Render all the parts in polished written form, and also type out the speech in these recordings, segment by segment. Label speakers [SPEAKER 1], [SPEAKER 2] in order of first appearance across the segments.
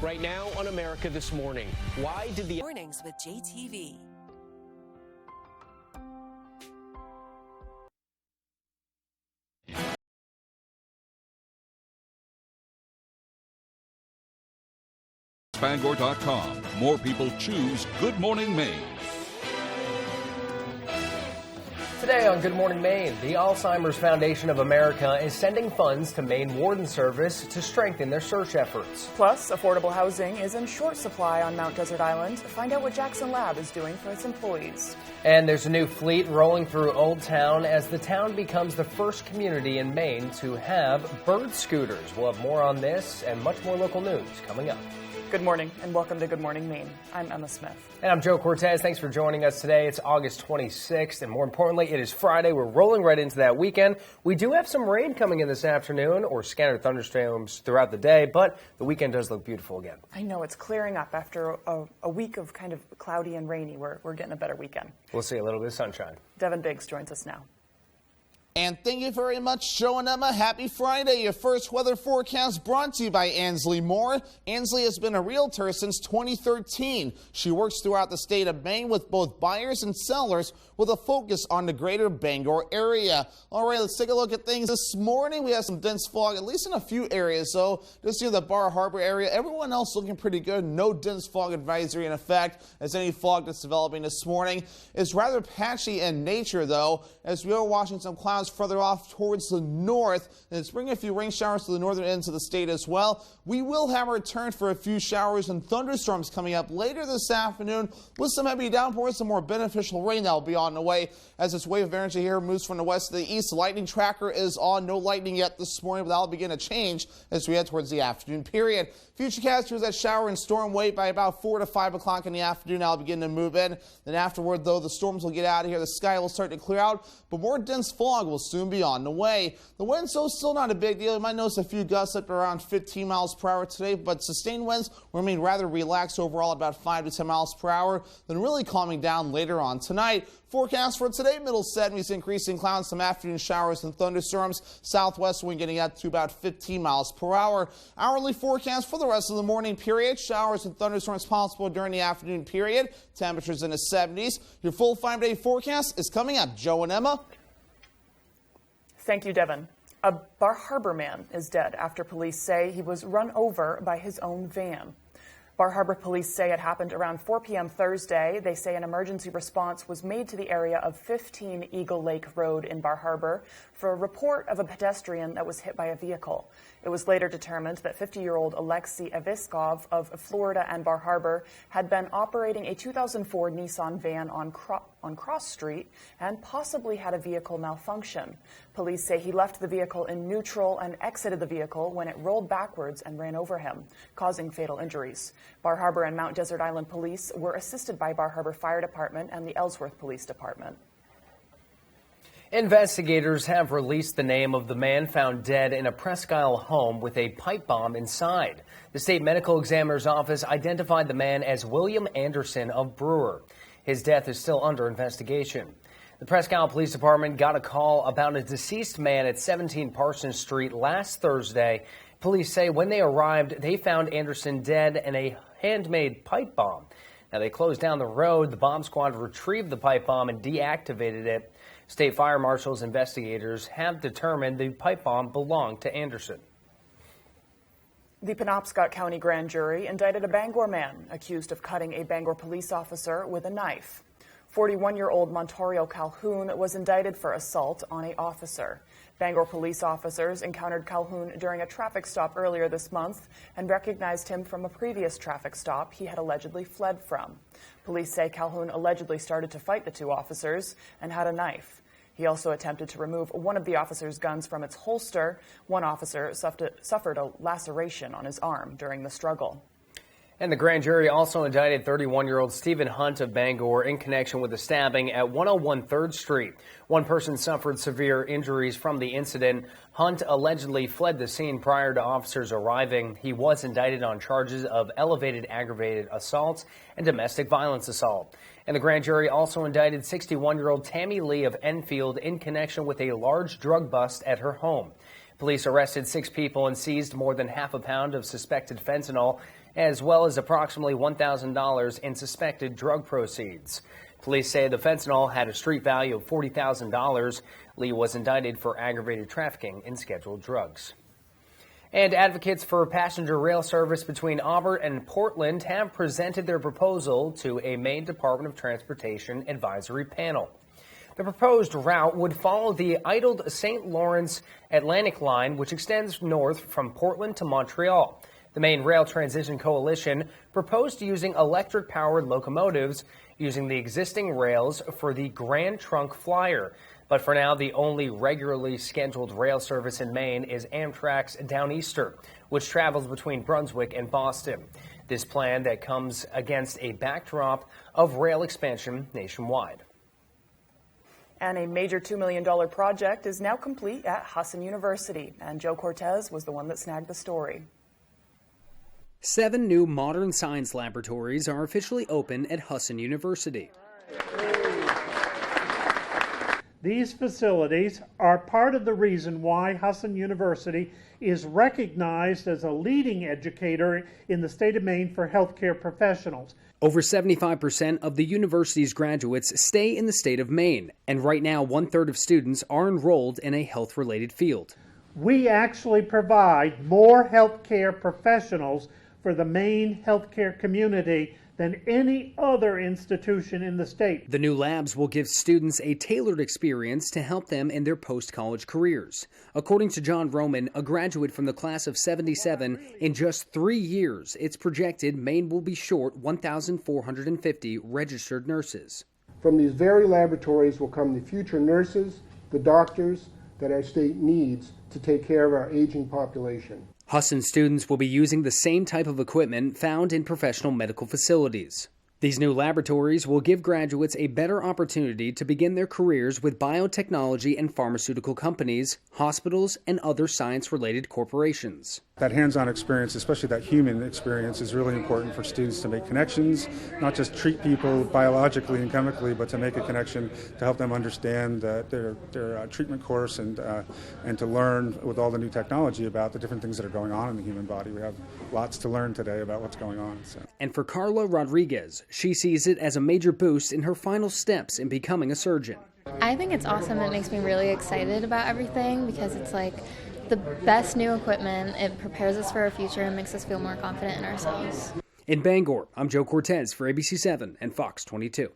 [SPEAKER 1] Right now on America This Morning, why did the
[SPEAKER 2] Mornings with JTV.
[SPEAKER 3] Bangor.com. More people choose Good Morning Maine.
[SPEAKER 4] Today on Good Morning Maine, the Alzheimer's Foundation of America is sending funds to Maine Warden Service to strengthen their search efforts.
[SPEAKER 5] Plus, affordable housing is in short supply on Mount Desert Island. Find out what Jackson Lab is doing for its employees.
[SPEAKER 4] And there's a new fleet rolling through Old Town as the town becomes the first community in Maine to have bird scooters. We'll have more on this and much more local news coming up.
[SPEAKER 5] Good morning and welcome to Good Morning Maine. I'm Emma Smith.
[SPEAKER 4] And I'm Joe Cortez. Thanks for joining us today. It's August 26th, and more importantly, it is Friday. We're rolling right into that weekend. We do have some rain coming in this afternoon or scattered thunderstorms throughout the day, but the weekend does look beautiful again.
[SPEAKER 5] I know it's clearing up after a week of kind of cloudy and rainy. We're getting a better weekend.
[SPEAKER 4] We'll see a little bit of sunshine.
[SPEAKER 5] Devin Biggs joins us now.
[SPEAKER 6] And thank you very much, Joe and Emma. Happy Friday. Your first weather forecast brought to you by Ansley Moore. Ansley has been a realtor since 2013. She works throughout the state of Maine with both buyers and sellers with a focus on the greater Bangor area. All right, let's take a look at things this morning. We have some dense fog, at least in a few areas. So just near the Bar Harbor area, everyone else looking pretty good. No dense fog advisory in effect, as any fog that's developing this morning is rather patchy in nature, though, as we are watching some clouds further off towards the north, and it's bringing a few rain showers to the northern ends of the state as well. We will have a return for a few showers and thunderstorms coming up later this afternoon with some heavy downpours, some more beneficial rain that will be on the way as this wave of energy here moves from the west to the east. The lightning tracker is on. No lightning yet this morning, but that will begin to change as we head towards the afternoon period. Futurecasters that shower and storm wait by about 4 to 5 o'clock in the afternoon. I'll begin to move in. Then afterward, though, the storms will get out of here. The sky will start to clear out, but more dense fog will soon be on the way. The winds, though, still not a big deal. You might notice a few gusts up to around 15 miles per hour today, but sustained winds remain rather relaxed overall at about 5 to 10 miles per hour, then really calming down later on tonight. Forecast for today, middle 70s, increasing clouds, some afternoon showers and thunderstorms. Southwest wind getting up to about 15 miles per hour. Hourly forecast for the rest of the morning period. Showers and thunderstorms possible during the afternoon period. Temperatures in the 70s. Your full 5-day forecast is coming up. Joe and Emma.
[SPEAKER 5] Thank you, Devin. A Bar Harbor man is dead after police say he was run over by his own van. Bar Harbor police say it happened around 4 p.m. Thursday. They say an emergency response was made to the area of 15 Eagle Lake Road in Bar Harbor for a report of a pedestrian that was hit by a vehicle. It was later determined that 50-year-old Alexei Eviskov of Florida and Bar Harbor had been operating a 2004 Nissan van on Cross Street and possibly had a vehicle malfunction. Police say he left the vehicle in neutral and exited the vehicle when it rolled backwards and ran over him, causing fatal injuries. Bar Harbor and Mount Desert Island police were assisted by Bar Harbor Fire Department and the Ellsworth Police Department.
[SPEAKER 4] Investigators have released the name of the man found dead in a Presque Isle home with a pipe bomb inside. The state medical examiner's office identified the man as William Anderson of Brewer. His death is still under investigation. The Presque Isle Police Department got a call about a deceased man at 17 Parsons Street last Thursday. Police say when they arrived, they found Anderson dead and a handmade pipe bomb. Now, they closed down the road. The bomb squad retrieved the pipe bomb and deactivated it. State fire marshals investigators have determined the pipe bomb belonged to Anderson.
[SPEAKER 5] The Penobscot County grand jury indicted a Bangor man accused of cutting a Bangor police officer with a knife. 41-year-old Montorio Calhoun was indicted for assault on an officer. Bangor police officers encountered Calhoun during a traffic stop earlier this month and recognized him from a previous traffic stop he had allegedly fled from. Police say Calhoun allegedly started to fight the two officers and had a knife. He also attempted to remove one of the officer's guns from its holster. One officer suffered a laceration on his arm during the struggle.
[SPEAKER 4] And the grand jury also indicted 31-year-old Stephen Hunt of Bangor in connection with the stabbing at 101 3rd Street. One person suffered severe injuries from the incident. Hunt allegedly fled the scene prior to officers arriving. He was indicted on charges of elevated aggravated assault and domestic violence assault. And the grand jury also indicted 61-year-old Tammy Lee of Enfield in connection with a large drug bust at her home. Police arrested 6 people and seized more than half a pound of suspected fentanyl, as well as approximately $1,000 in suspected drug proceeds. Police say the fentanyl had a street value of $40,000. Lee was indicted for aggravated trafficking in scheduled drugs. And advocates for passenger rail service between Auburn and Portland have presented their proposal to a Maine Department of Transportation advisory panel. The proposed route would follow the idled St. Lawrence Atlantic line, which extends north from Portland to Montreal. The Maine Rail Transition Coalition proposed using electric-powered locomotives using the existing rails for the Grand Trunk Flyer. But for now, the only regularly scheduled rail service in Maine is Amtrak's Downeaster, which travels between Brunswick and Boston. This plan that comes against a backdrop of rail expansion nationwide.
[SPEAKER 5] And a major $2 million project is now complete at Husson University, and Joe Cortez was the one that snagged the story.
[SPEAKER 2] 7 new modern science laboratories are officially open at Husson University.
[SPEAKER 7] These facilities are part of the reason why Husson University is recognized as a leading educator in the state of Maine for healthcare professionals.
[SPEAKER 2] Over 75% of the university's graduates stay in the state of Maine, and right now 1/3 of students are enrolled in a health-related field.
[SPEAKER 7] We actually provide more healthcare professionals for the Maine healthcare community than any other institution in the state.
[SPEAKER 2] The new labs will give students a tailored experience to help them in their post-college careers. According to John Roman, a graduate from the class of '77, in just 3 years, it's projected Maine will be short 1,450 registered nurses.
[SPEAKER 8] From these very laboratories will come the future nurses, the doctors that our state needs to take care of our aging population.
[SPEAKER 2] Husson students will be using the same type of equipment found in professional medical facilities. These new laboratories will give graduates a better opportunity to begin their careers with biotechnology and pharmaceutical companies, hospitals, and other science-related corporations.
[SPEAKER 9] That hands-on experience, especially that human experience, is really important for students to make connections, not just treat people biologically and chemically, but to make a connection to help them understand their treatment course and to learn with all the new technology about the different things that are going on in the human body. We have lots to learn today about what's going on. So.
[SPEAKER 2] And for Carla Rodriguez, she sees it as a major boost in her final steps in becoming a surgeon.
[SPEAKER 10] I think it's awesome. It makes me really excited about everything because it's like the best new equipment. It prepares us for our future and makes us feel more confident in ourselves.
[SPEAKER 2] In Bangor, I'm Joe Cortez for ABC7 and Fox 22.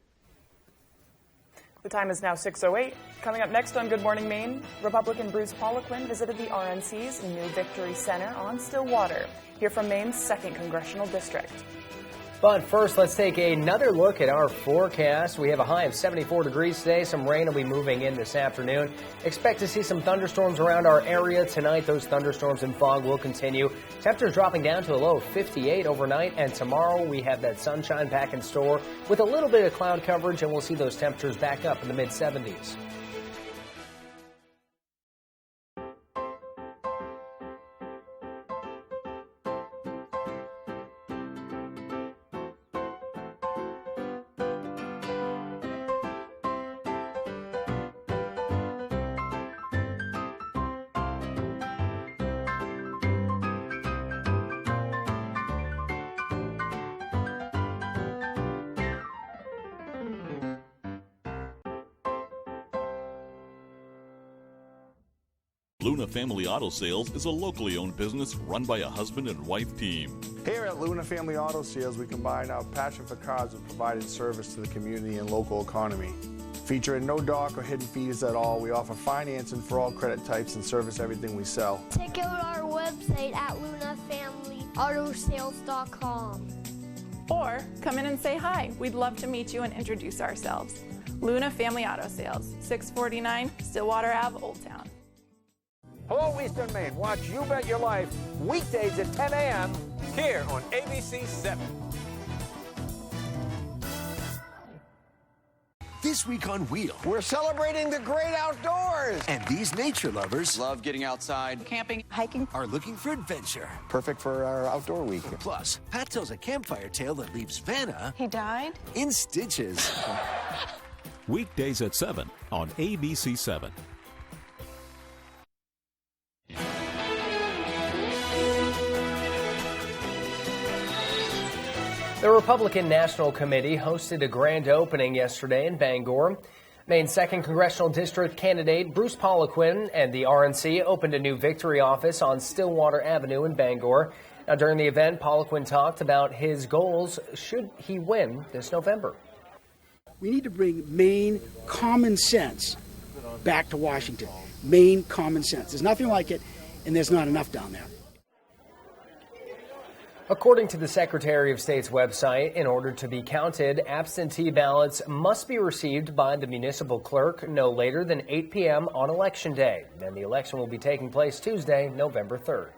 [SPEAKER 5] The time is now 6:08. Coming up next on Good Morning Maine, Republican Bruce Poliquin visited the RNC's new Victory Center on Stillwater. Hear from Maine's 2nd Congressional District.
[SPEAKER 4] But first, let's take another look at our forecast. We have a high of 74 degrees today. Some rain will be moving in this afternoon. Expect to see some thunderstorms around our area tonight. Those thunderstorms and fog will continue. Temperatures dropping down to a low of 58 overnight. And tomorrow we have that sunshine back in store with a little bit of cloud coverage, and we'll see those temperatures back up in the mid-70s.
[SPEAKER 3] Luna Family Auto Sales is a locally owned business run by a husband and wife team.
[SPEAKER 11] Here at Luna Family Auto Sales, we combine our passion for cars with providing service to the community and local economy. Featuring no dock or hidden fees at all, we offer financing for all credit types and service everything we sell.
[SPEAKER 12] Check out our website at lunafamilyautosales.com.
[SPEAKER 13] Or come in and say hi. We'd love to meet you and introduce ourselves. Luna Family Auto Sales, 649 Stillwater Ave, Old Town.
[SPEAKER 14] Hello, Eastern Maine. Watch You Bet Your Life weekdays at 10 a.m. here on ABC7.
[SPEAKER 15] This week on Wheel,
[SPEAKER 14] we're celebrating the great outdoors.
[SPEAKER 15] And these nature lovers
[SPEAKER 14] love getting outside,
[SPEAKER 13] camping, hiking,
[SPEAKER 15] are looking for adventure.
[SPEAKER 11] Perfect for our outdoor week.
[SPEAKER 15] Plus, Pat tells a campfire tale that leaves Vanna...
[SPEAKER 13] He died?
[SPEAKER 15] ...in stitches.
[SPEAKER 3] Weekdays at 7 on ABC7.
[SPEAKER 4] The Republican National Committee hosted a grand opening yesterday in Bangor. Maine's 2nd Congressional District candidate Bruce Poliquin and the RNC opened a new victory office on Stillwater Avenue in Bangor. Now, during the event, Poliquin talked about his goals should he win this November.
[SPEAKER 16] We need to bring Maine common sense back to Washington. Maine common sense. There's nothing like it, and there's not enough down there.
[SPEAKER 4] According to the Secretary of State's website, in order to be counted, absentee ballots must be received by the municipal clerk no later than 8 p.m. on Election Day. And the election will be taking place Tuesday, November 3rd.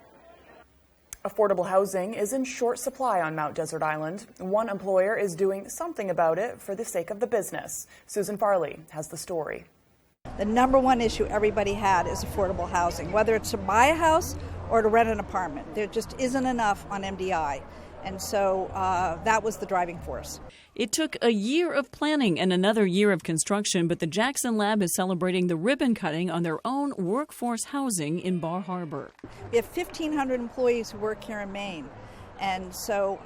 [SPEAKER 5] Affordable housing is in short supply on Mount Desert Island. One employer is doing something about it for the sake of the business. Susan Farley has the story.
[SPEAKER 17] The number one issue everybody had is affordable housing, whether it's to buy a house or to rent an apartment. There just isn't enough on MDI. And so that was the driving force.
[SPEAKER 18] It took a year of planning and another year of construction, but the Jackson Lab is celebrating the ribbon cutting on their own workforce housing in Bar Harbor.
[SPEAKER 17] We have 1,500 employees who work here in Maine. And so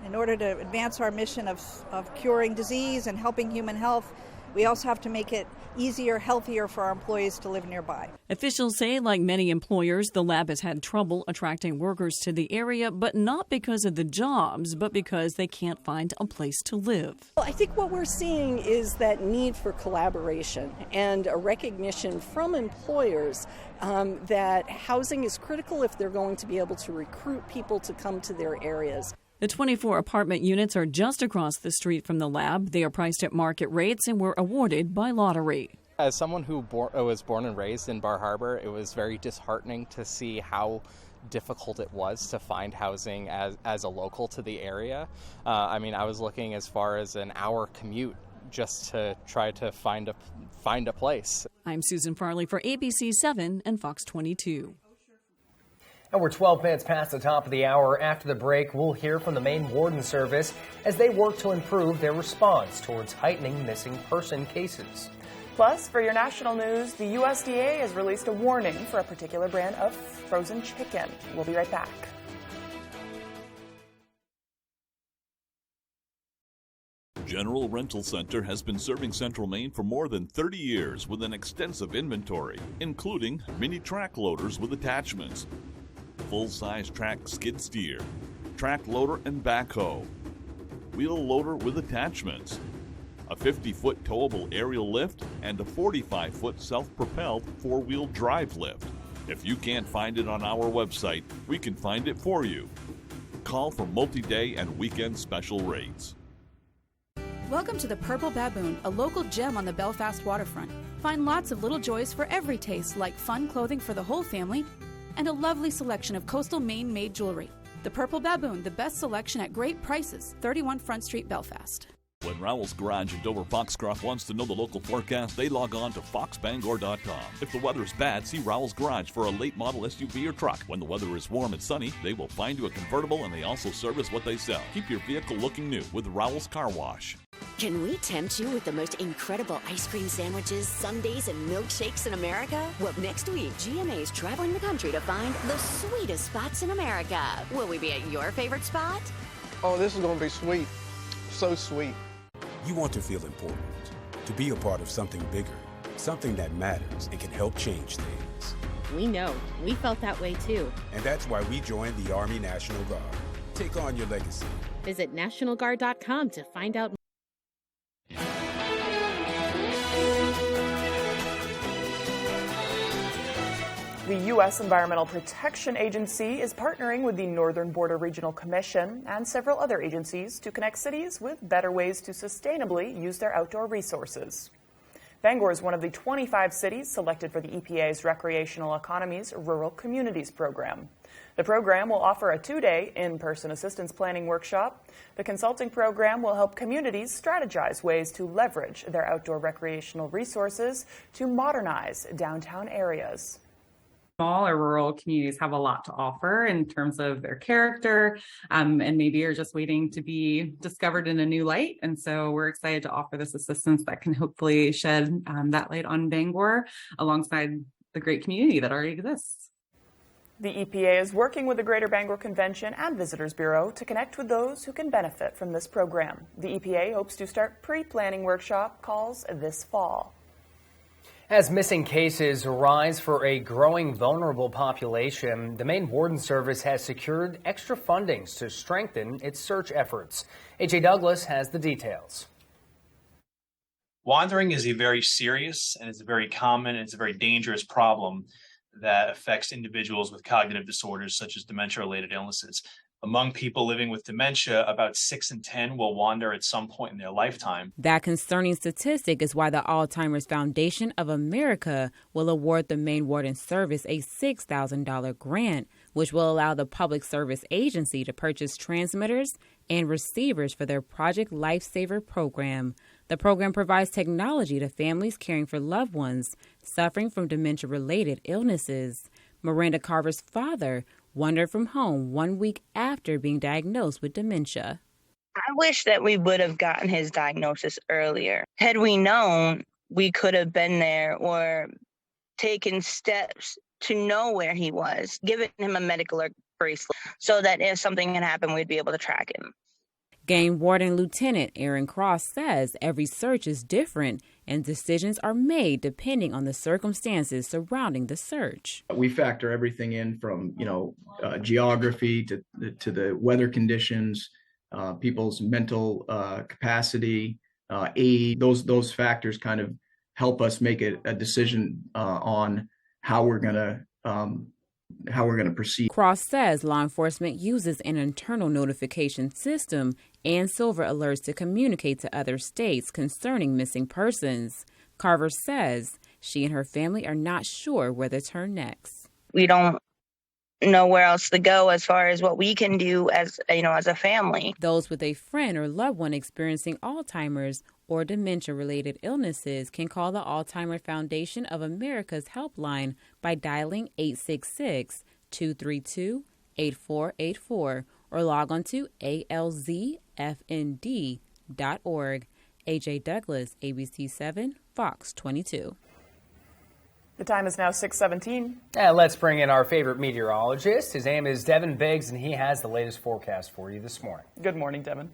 [SPEAKER 17] in order to advance our mission of curing disease and helping human health, we also have to make it easier, healthier for our employees to live nearby.
[SPEAKER 18] Officials say, like many employers, the lab has had trouble attracting workers to the area, but not because of the jobs, but because they can't find a place to live.
[SPEAKER 19] Well, I think what we're seeing is that need for collaboration and a recognition from employers that housing is critical if they're going to be able to recruit people to come to their areas.
[SPEAKER 18] The 24 apartment units are just across the street from the lab. They are priced at market rates and were awarded by lottery.
[SPEAKER 20] As someone who was born and raised in Bar Harbor, it was very disheartening to see how difficult it was to find housing as a local to the area. I was looking as far as an hour commute just to try to find a place.
[SPEAKER 18] I'm Susan Farley for ABC 7 and Fox 22.
[SPEAKER 4] And we're 12 minutes past the top of the hour. After the break, we'll hear from the Maine Warden Service as they work to improve their response towards heightening missing person cases.
[SPEAKER 5] Plus, for your national news, the USDA has released a warning for a particular brand of frozen chicken. We'll be right back.
[SPEAKER 3] General Rental Center has been serving Central Maine for more than 30 years with an extensive inventory, including mini track loaders with attachments, full-size track skid steer, track loader and backhoe, wheel loader with attachments, a 50-foot towable aerial lift, and a 45-foot self-propelled four-wheel drive lift. If you can't find it on our website, we can find it for you. Call for multi-day and weekend special rates.
[SPEAKER 21] Welcome to the Purple Baboon, a local gem on the Belfast waterfront. Find lots of little joys for every taste, like fun clothing for the whole family and a lovely selection of coastal Maine-made jewelry. The Purple Baboon, the best selection at great prices, 31 Front Street, Belfast.
[SPEAKER 3] When Rowell's Garage in Dover Foxcroft wants to know the local forecast, they log on to foxbangor.com. If the weather is bad, see Rowell's Garage for a late model SUV or truck. When the weather is warm and sunny, they will find you a convertible, and they also service what they sell. Keep your vehicle looking new with Rowell's Car Wash.
[SPEAKER 22] Can we tempt you with the most incredible ice cream sandwiches, sundaes, and milkshakes in America? Well, next week, GMA's traveling the country to find the sweetest spots in America. Will we be at your favorite spot?
[SPEAKER 23] Oh, this is going to be sweet. So sweet.
[SPEAKER 24] You want to feel important, to be a part of something bigger, something that matters and can help change things.
[SPEAKER 25] We know. We felt that way too.
[SPEAKER 24] And that's why we joined the Army National Guard. Take on your legacy.
[SPEAKER 25] Visit nationalguard.com to find out more.
[SPEAKER 5] The U.S. Environmental Protection Agency is partnering with the Northern Border Regional Commission and several other agencies to connect cities with better ways to sustainably use their outdoor resources. Bangor is one of the 25 cities selected for the EPA's Recreational Economies Rural Communities program. The program will offer a 2-day in-person assistance planning workshop. The consulting program will help communities strategize ways to leverage their outdoor recreational resources to modernize downtown areas.
[SPEAKER 26] Small or rural communities have a lot to offer in terms of their character, and maybe are just waiting to be discovered in a new light. And so we're excited to offer this assistance that can hopefully shed that light on Bangor alongside the great community that already exists.
[SPEAKER 5] The EPA is working with the Greater Bangor Convention and Visitors Bureau to connect with those who can benefit from this program. The EPA hopes to start pre-planning workshop calls this fall.
[SPEAKER 4] As missing cases rise for a growing vulnerable population, the Maine Warden Service has secured extra fundings to strengthen its search efforts. A.J. Douglas has the details.
[SPEAKER 1] Wandering is a very serious and it's a very common and it's a very dangerous problem that affects individuals with cognitive disorders such as dementia-related illnesses. Among people living with dementia, about 6 in 10 will wander at some point in their lifetime.
[SPEAKER 6] That concerning statistic is why the Alzheimer's Foundation of America will award the Maine Warden Service a $6,000 grant, which will allow the Public Service Agency to purchase transmitters and receivers for their Project Lifesaver program. The program provides technology to families caring for loved ones suffering from dementia-related illnesses. Miranda Carver's father wandered from home 1 week after being diagnosed with dementia.
[SPEAKER 7] I wish that we would have gotten his diagnosis earlier. Had we known, we could have been there or taken steps to know where he was, given him a medical bracelet so that if something had happened, we'd be able to track him.
[SPEAKER 6] Game Warden Lieutenant Aaron Cross says every search is different and decisions are made depending on the circumstances surrounding the search.
[SPEAKER 8] We factor everything in from, geography to the weather conditions, people's mental capacity, age. Those factors kind of help us make a decision on how we're going to proceed.
[SPEAKER 6] Cross says law enforcement uses an internal notification system and silver alerts to communicate to other states concerning missing persons. Carver says she and her family are not sure where to turn next.
[SPEAKER 7] We don't know where else to go as far as what we can do as a family.
[SPEAKER 6] Those with a friend or loved one experiencing Alzheimer's or dementia-related illnesses can call the Alzheimer's Foundation of America's helpline by dialing 866-232-8484 or log on to alzfnd.org. A.J. Douglas, ABC7, Fox 22.
[SPEAKER 5] The time is now 6:17.
[SPEAKER 4] And let's bring in our favorite meteorologist. His name is Devin Biggs, and he has the latest forecast for you this morning.
[SPEAKER 5] Good morning, Devin.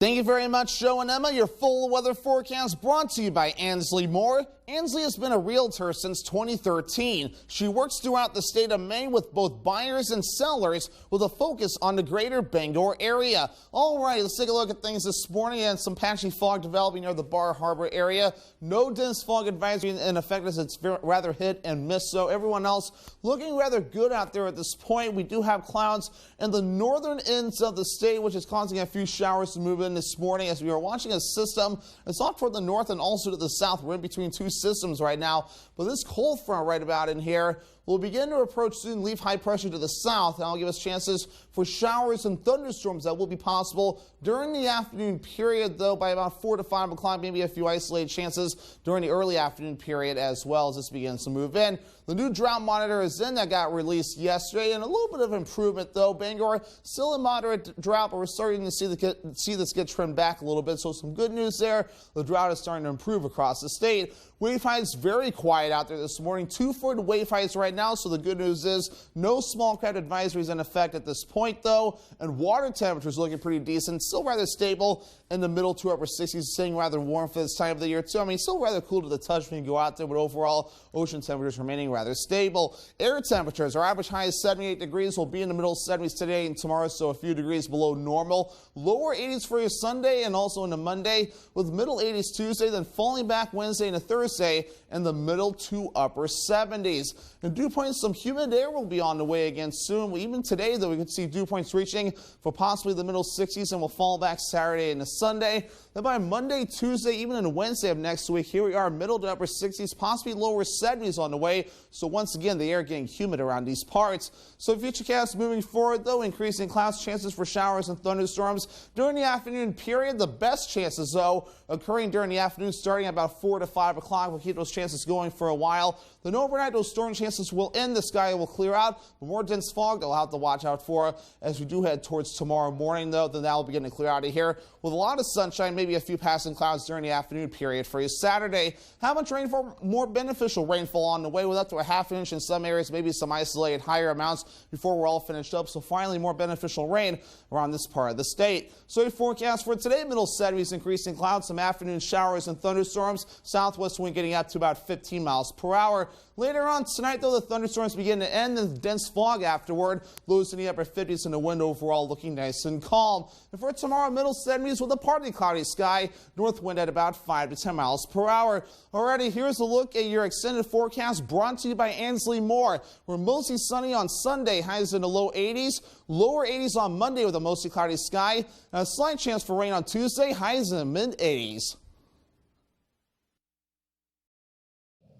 [SPEAKER 9] Thank you very much, Joe and Emma. Your full weather forecast brought to you by Ansley Moore. Ansley has been a realtor since 2013. She works throughout the state of Maine with both buyers and sellers with a focus on the greater Bangor area. All right, let's take a look at things this morning and some patchy fog developing near the Bar Harbor area. No dense fog advisory in effect as it's rather hit and miss. So everyone else looking rather good out there at this point. We do have clouds in the northern ends of the state, which is causing a few showers to move in this morning as we are watching a system. It's off toward the north and also to the south. We're in between two systems right now, but this cold front right about in here will begin to approach soon, leave high pressure to the south. That'll give us chances for showers and thunderstorms that will be possible during the afternoon period, though, by about 4 to 5 o'clock, maybe a few isolated chances during the early afternoon period as well as this begins to move in. The new Drought Monitor is in that got released yesterday, and a little bit of improvement, though. Bangor still a moderate drought, but we're starting to see this get trimmed back a little bit, so some good news there. The drought is starting to improve across the state. Wave heights very quiet out there this morning. 2-foot wave heights right now, so the good news is no small craft advisories in effect at this point, though, and water temperatures looking pretty decent, still rather stable in the middle to upper 60s, staying rather warm for this time of the year, too. I mean, still rather cool to the touch when you go out there, but overall, ocean temperatures remaining rather stable. Air temperatures, our average high is 78 degrees. We'll be in the middle 70s today and tomorrow, so a few degrees below normal. Lower 80s for your Sunday and also into Monday, with middle 80s Tuesday, then falling back Wednesday into Thursday in the middle to upper 70s. And dew points, some humid air will be on the way again soon. Even today, though, we could see dew points reaching for possibly the middle 60s and will fall back Saturday into Sunday. Then by Monday, Tuesday, even into Wednesday of next week, here we are, middle to upper 60s, possibly lower 70s on the way. So once again, the air getting humid around these parts. So futurecast moving forward, though, increasing clouds, chances for showers and thunderstorms during the afternoon period. The best chances, though, occurring during the afternoon, starting at about 4 to 5 o'clock. We'll keep those chances going for a while. Then overnight, those storm chances will end. The sky will clear out, but more dense fog they'll have to watch out for as we do head towards tomorrow morning, though. Then that will begin to clear out of here with a lot of sunshine, maybe a few passing clouds during the afternoon period for you. Saturday, how much rainfall? More beneficial rainfall on the way with up to a half inch in some areas, maybe some isolated higher amounts before we're all finished up. So finally, more beneficial rain around this part of the state. So your forecast for today, middle 70s, increasing clouds, some afternoon showers and thunderstorms. Southwest wind getting up to about 15 miles per hour. Later on tonight, though, the thunderstorms begin to end and dense fog afterward. Lows in the upper 50s and the wind overall looking nice and calm. And for tomorrow, middle 70s with a partly cloudy sky. North wind at about 5 to 10 miles per hour. Alrighty, here's a look at your extended forecast brought to you by Ansley Moore. We're mostly sunny on Sunday, highs in the low 80s. Lower 80s on Monday with a mostly cloudy sky. And a slight chance for rain on Tuesday, highs in the mid 80s.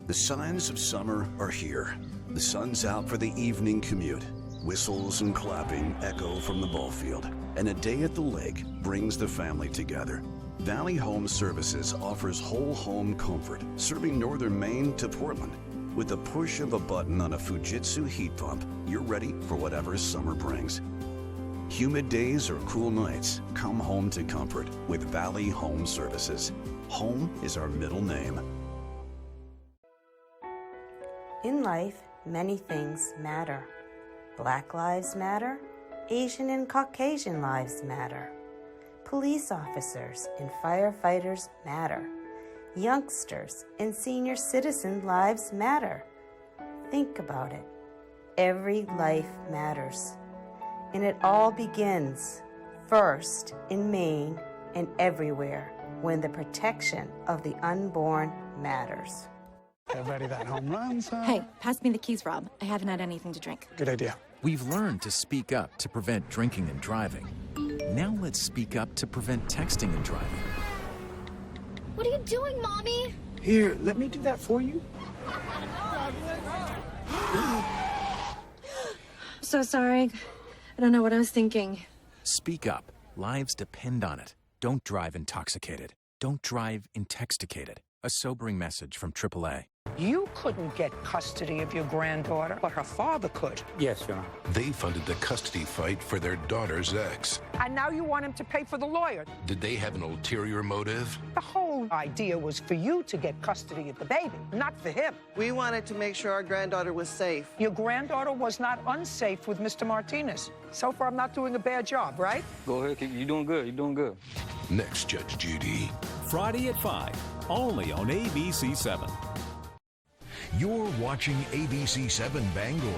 [SPEAKER 2] The signs of summer are here. The sun's out for the evening commute. Whistles and clapping echo from the ball field. And a day at the lake brings the family together. Valley Home Services offers whole home comfort, serving northern Maine to Portland. With the push of a button on a Fujitsu heat pump, you're ready for whatever summer brings. Humid days or cool nights, come home to comfort with Valley Home Services. Home is our middle name.
[SPEAKER 10] In life, many things matter. Black lives matter. Asian and Caucasian lives matter. Police officers and firefighters matter. Youngsters and senior citizen lives matter. Think about it. Every life matters. And it all begins, first in Maine and everywhere, when the protection of the unborn matters.
[SPEAKER 11] Everybody that home runs, huh?
[SPEAKER 12] Hey, pass me the keys, Rob. I haven't had anything to drink.
[SPEAKER 11] Good idea.
[SPEAKER 13] We've learned to speak up to prevent drinking and driving. Now let's speak up to prevent texting and driving.
[SPEAKER 12] What are you doing, Mommy?
[SPEAKER 11] Here, let me do that for you.
[SPEAKER 12] So sorry. I don't know what I was thinking.
[SPEAKER 13] Speak up. Lives depend on it. Don't drive intoxicated. Don't drive intoxicated. A sobering message from AAA.
[SPEAKER 14] You couldn't get custody of your granddaughter, but her father could.
[SPEAKER 11] Yes, Your Honor.
[SPEAKER 27] They funded the custody fight for their daughter's ex.
[SPEAKER 14] And now you want him to pay for the lawyer.
[SPEAKER 27] Did they have an ulterior motive?
[SPEAKER 14] The whole idea was for you to get custody of the baby, not for him.
[SPEAKER 28] We wanted to make sure our granddaughter was safe.
[SPEAKER 14] Your granddaughter was not unsafe with Mr. Martinez. So far, I'm not doing a bad job, right?
[SPEAKER 29] Go ahead, you're doing good, you're doing good.
[SPEAKER 27] Next, Judge Judy.
[SPEAKER 3] Friday at 5, only on ABC 7.
[SPEAKER 30] You're watching ABC 7 Bangor.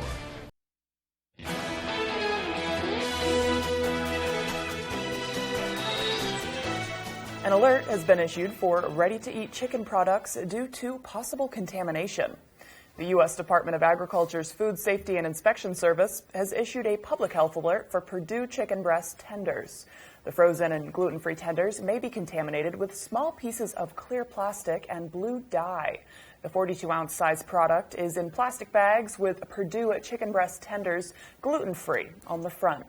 [SPEAKER 5] An alert has been issued for ready-to-eat chicken products due to possible contamination. The U.S. Department of Agriculture's Food Safety and Inspection Service has issued a public health alert for Perdue chicken breast tenders. The frozen and gluten-free tenders may be contaminated with small pieces of clear plastic and blue dye. The 42-ounce size product is in plastic bags with Perdue chicken breast tenders gluten-free on the front.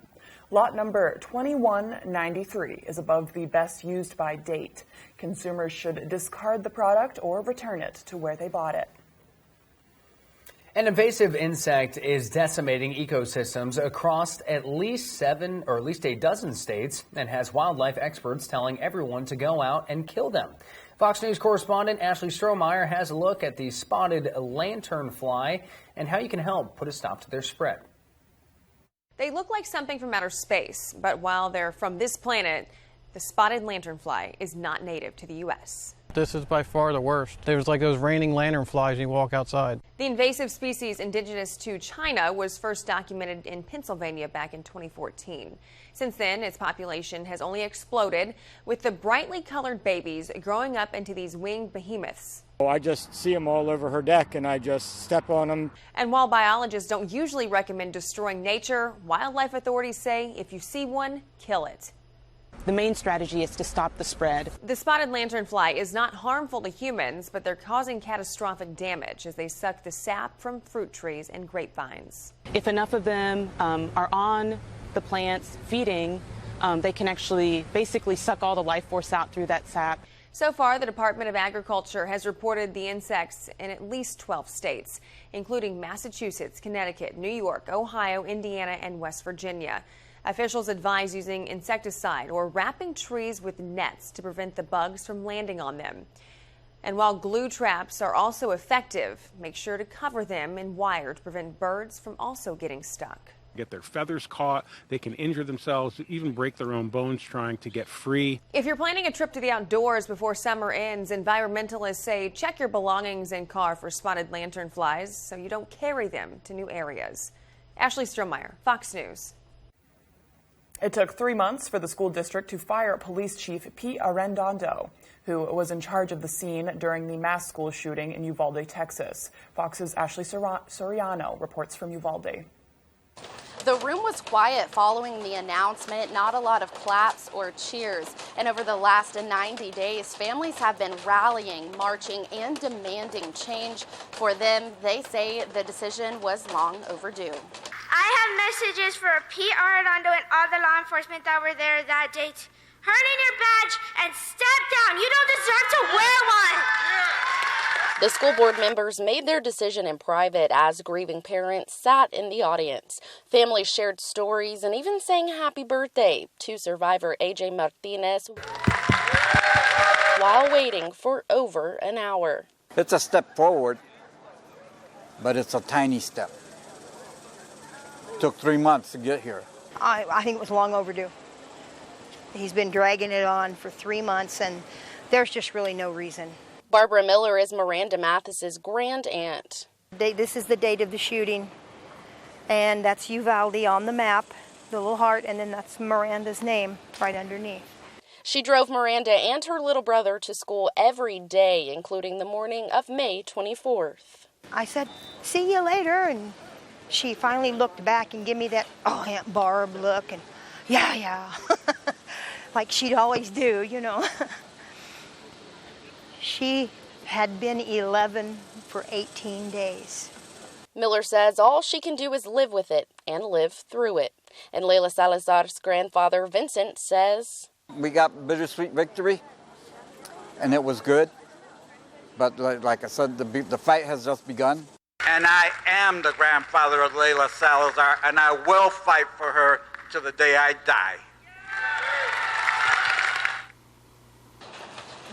[SPEAKER 5] Lot number 2193 is above the best used by date. Consumers should discard the product or return it to where they bought it.
[SPEAKER 4] An invasive insect is decimating ecosystems across at least a dozen states and has wildlife experts telling everyone to go out and kill them. Fox News correspondent Ashley Strohmeyer has a look at the spotted lanternfly and how you can help put a stop to their spread.
[SPEAKER 31] They look like something from outer space, but while they're from this planet, the spotted lanternfly is not native to the U.S.
[SPEAKER 32] This is by far the worst. There's like those raining lanternflies when you walk outside.
[SPEAKER 31] The invasive species indigenous to China was first documented in Pennsylvania back in 2014. Since then, its population has only exploded, with the brightly colored babies growing up into these winged behemoths.
[SPEAKER 33] I just see them all over her deck and I just step on them.
[SPEAKER 31] And while biologists don't usually recommend destroying nature, wildlife authorities say if you see one, kill it.
[SPEAKER 34] The main strategy is to stop the spread.
[SPEAKER 31] The spotted lanternfly is not harmful to humans, but they're causing catastrophic damage as they suck the sap from fruit trees and grapevines.
[SPEAKER 34] If enough of them are on the plants feeding, they can actually basically suck all the life force out through that sap.
[SPEAKER 31] So far, the Department of Agriculture has reported the insects in at least 12 states, including Massachusetts, Connecticut, New York, Ohio, Indiana, and West Virginia. Officials advise using insecticide or wrapping trees with nets to prevent the bugs from landing on them. And while glue traps are also effective, make sure to cover them in wire to prevent birds from also getting stuck.
[SPEAKER 1] Get their feathers caught, they can injure themselves, even break their own bones trying to get free.
[SPEAKER 31] If you're planning a trip to the outdoors before summer ends, environmentalists say check your belongings in car for spotted lanternflies so you don't carry them to new areas. Ashley Strohmeyer, Fox News.
[SPEAKER 5] It took 3 months for the school district to fire Police Chief Pete Arredondo, who was in charge of the scene during the mass school shooting in Uvalde, Texas. Fox's Ashley Soriano reports from Uvalde.
[SPEAKER 8] The room was quiet following the announcement, not a lot of claps or cheers. And over the last 90 days, families have been rallying, marching, and demanding change. For them, they say the decision was long overdue.
[SPEAKER 15] I have messages for Pete Arredondo and all the law enforcement that were there that day. Turn in your badge and step down. You don't deserve to wear one.
[SPEAKER 8] The school board members made their decision in private as grieving parents sat in the audience. Families shared stories and even sang happy birthday to survivor AJ Martinez while waiting for over an hour.
[SPEAKER 16] It's a step forward, but it's a tiny step. Took 3 months to get here.
[SPEAKER 17] I think it was long overdue. He's been dragging it on for 3 months, and there's just really no reason.
[SPEAKER 8] Barbara Miller is Miranda Mathis's grand aunt.
[SPEAKER 17] This is the date of the shooting, and that's Uvalde on the map, the little heart, and then that's Miranda's name right underneath.
[SPEAKER 8] She drove Miranda and her little brother to school every day, including the morning of May 24th.
[SPEAKER 17] I said, see you later, and she finally looked back and gave me that, oh, Aunt Barb look, and yeah, like she'd always do, you know. She had been 11 for 18 days.
[SPEAKER 8] Miller says all she can do is live with it and live through it. And Layla Salazar's grandfather, Vincent, says,
[SPEAKER 16] we got bittersweet victory, and it was good. But like I said, the fight has just begun.
[SPEAKER 18] And I am the grandfather of Layla Salazar, and I will fight for her to the day I die.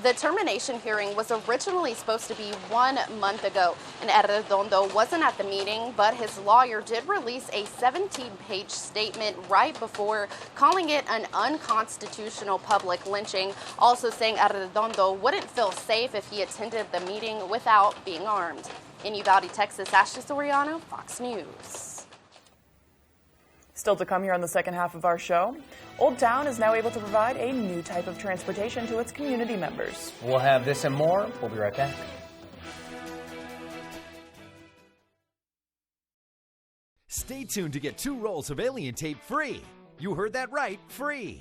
[SPEAKER 8] The termination hearing was originally supposed to be 1 month ago, and Arredondo wasn't at the meeting, but his lawyer did release a 17-page statement right before, calling it an unconstitutional public lynching, also saying Arredondo wouldn't feel safe if he attended the meeting without being armed. In Uvalde, Texas, Ashley Soriano, Fox News.
[SPEAKER 5] Still to come here on the second half of our show, Old Town is now able to provide a new type of transportation to its community members.
[SPEAKER 4] We'll have this and more. We'll be right back.
[SPEAKER 19] Stay tuned to get 2 rolls of alien tape free. You heard that right, free.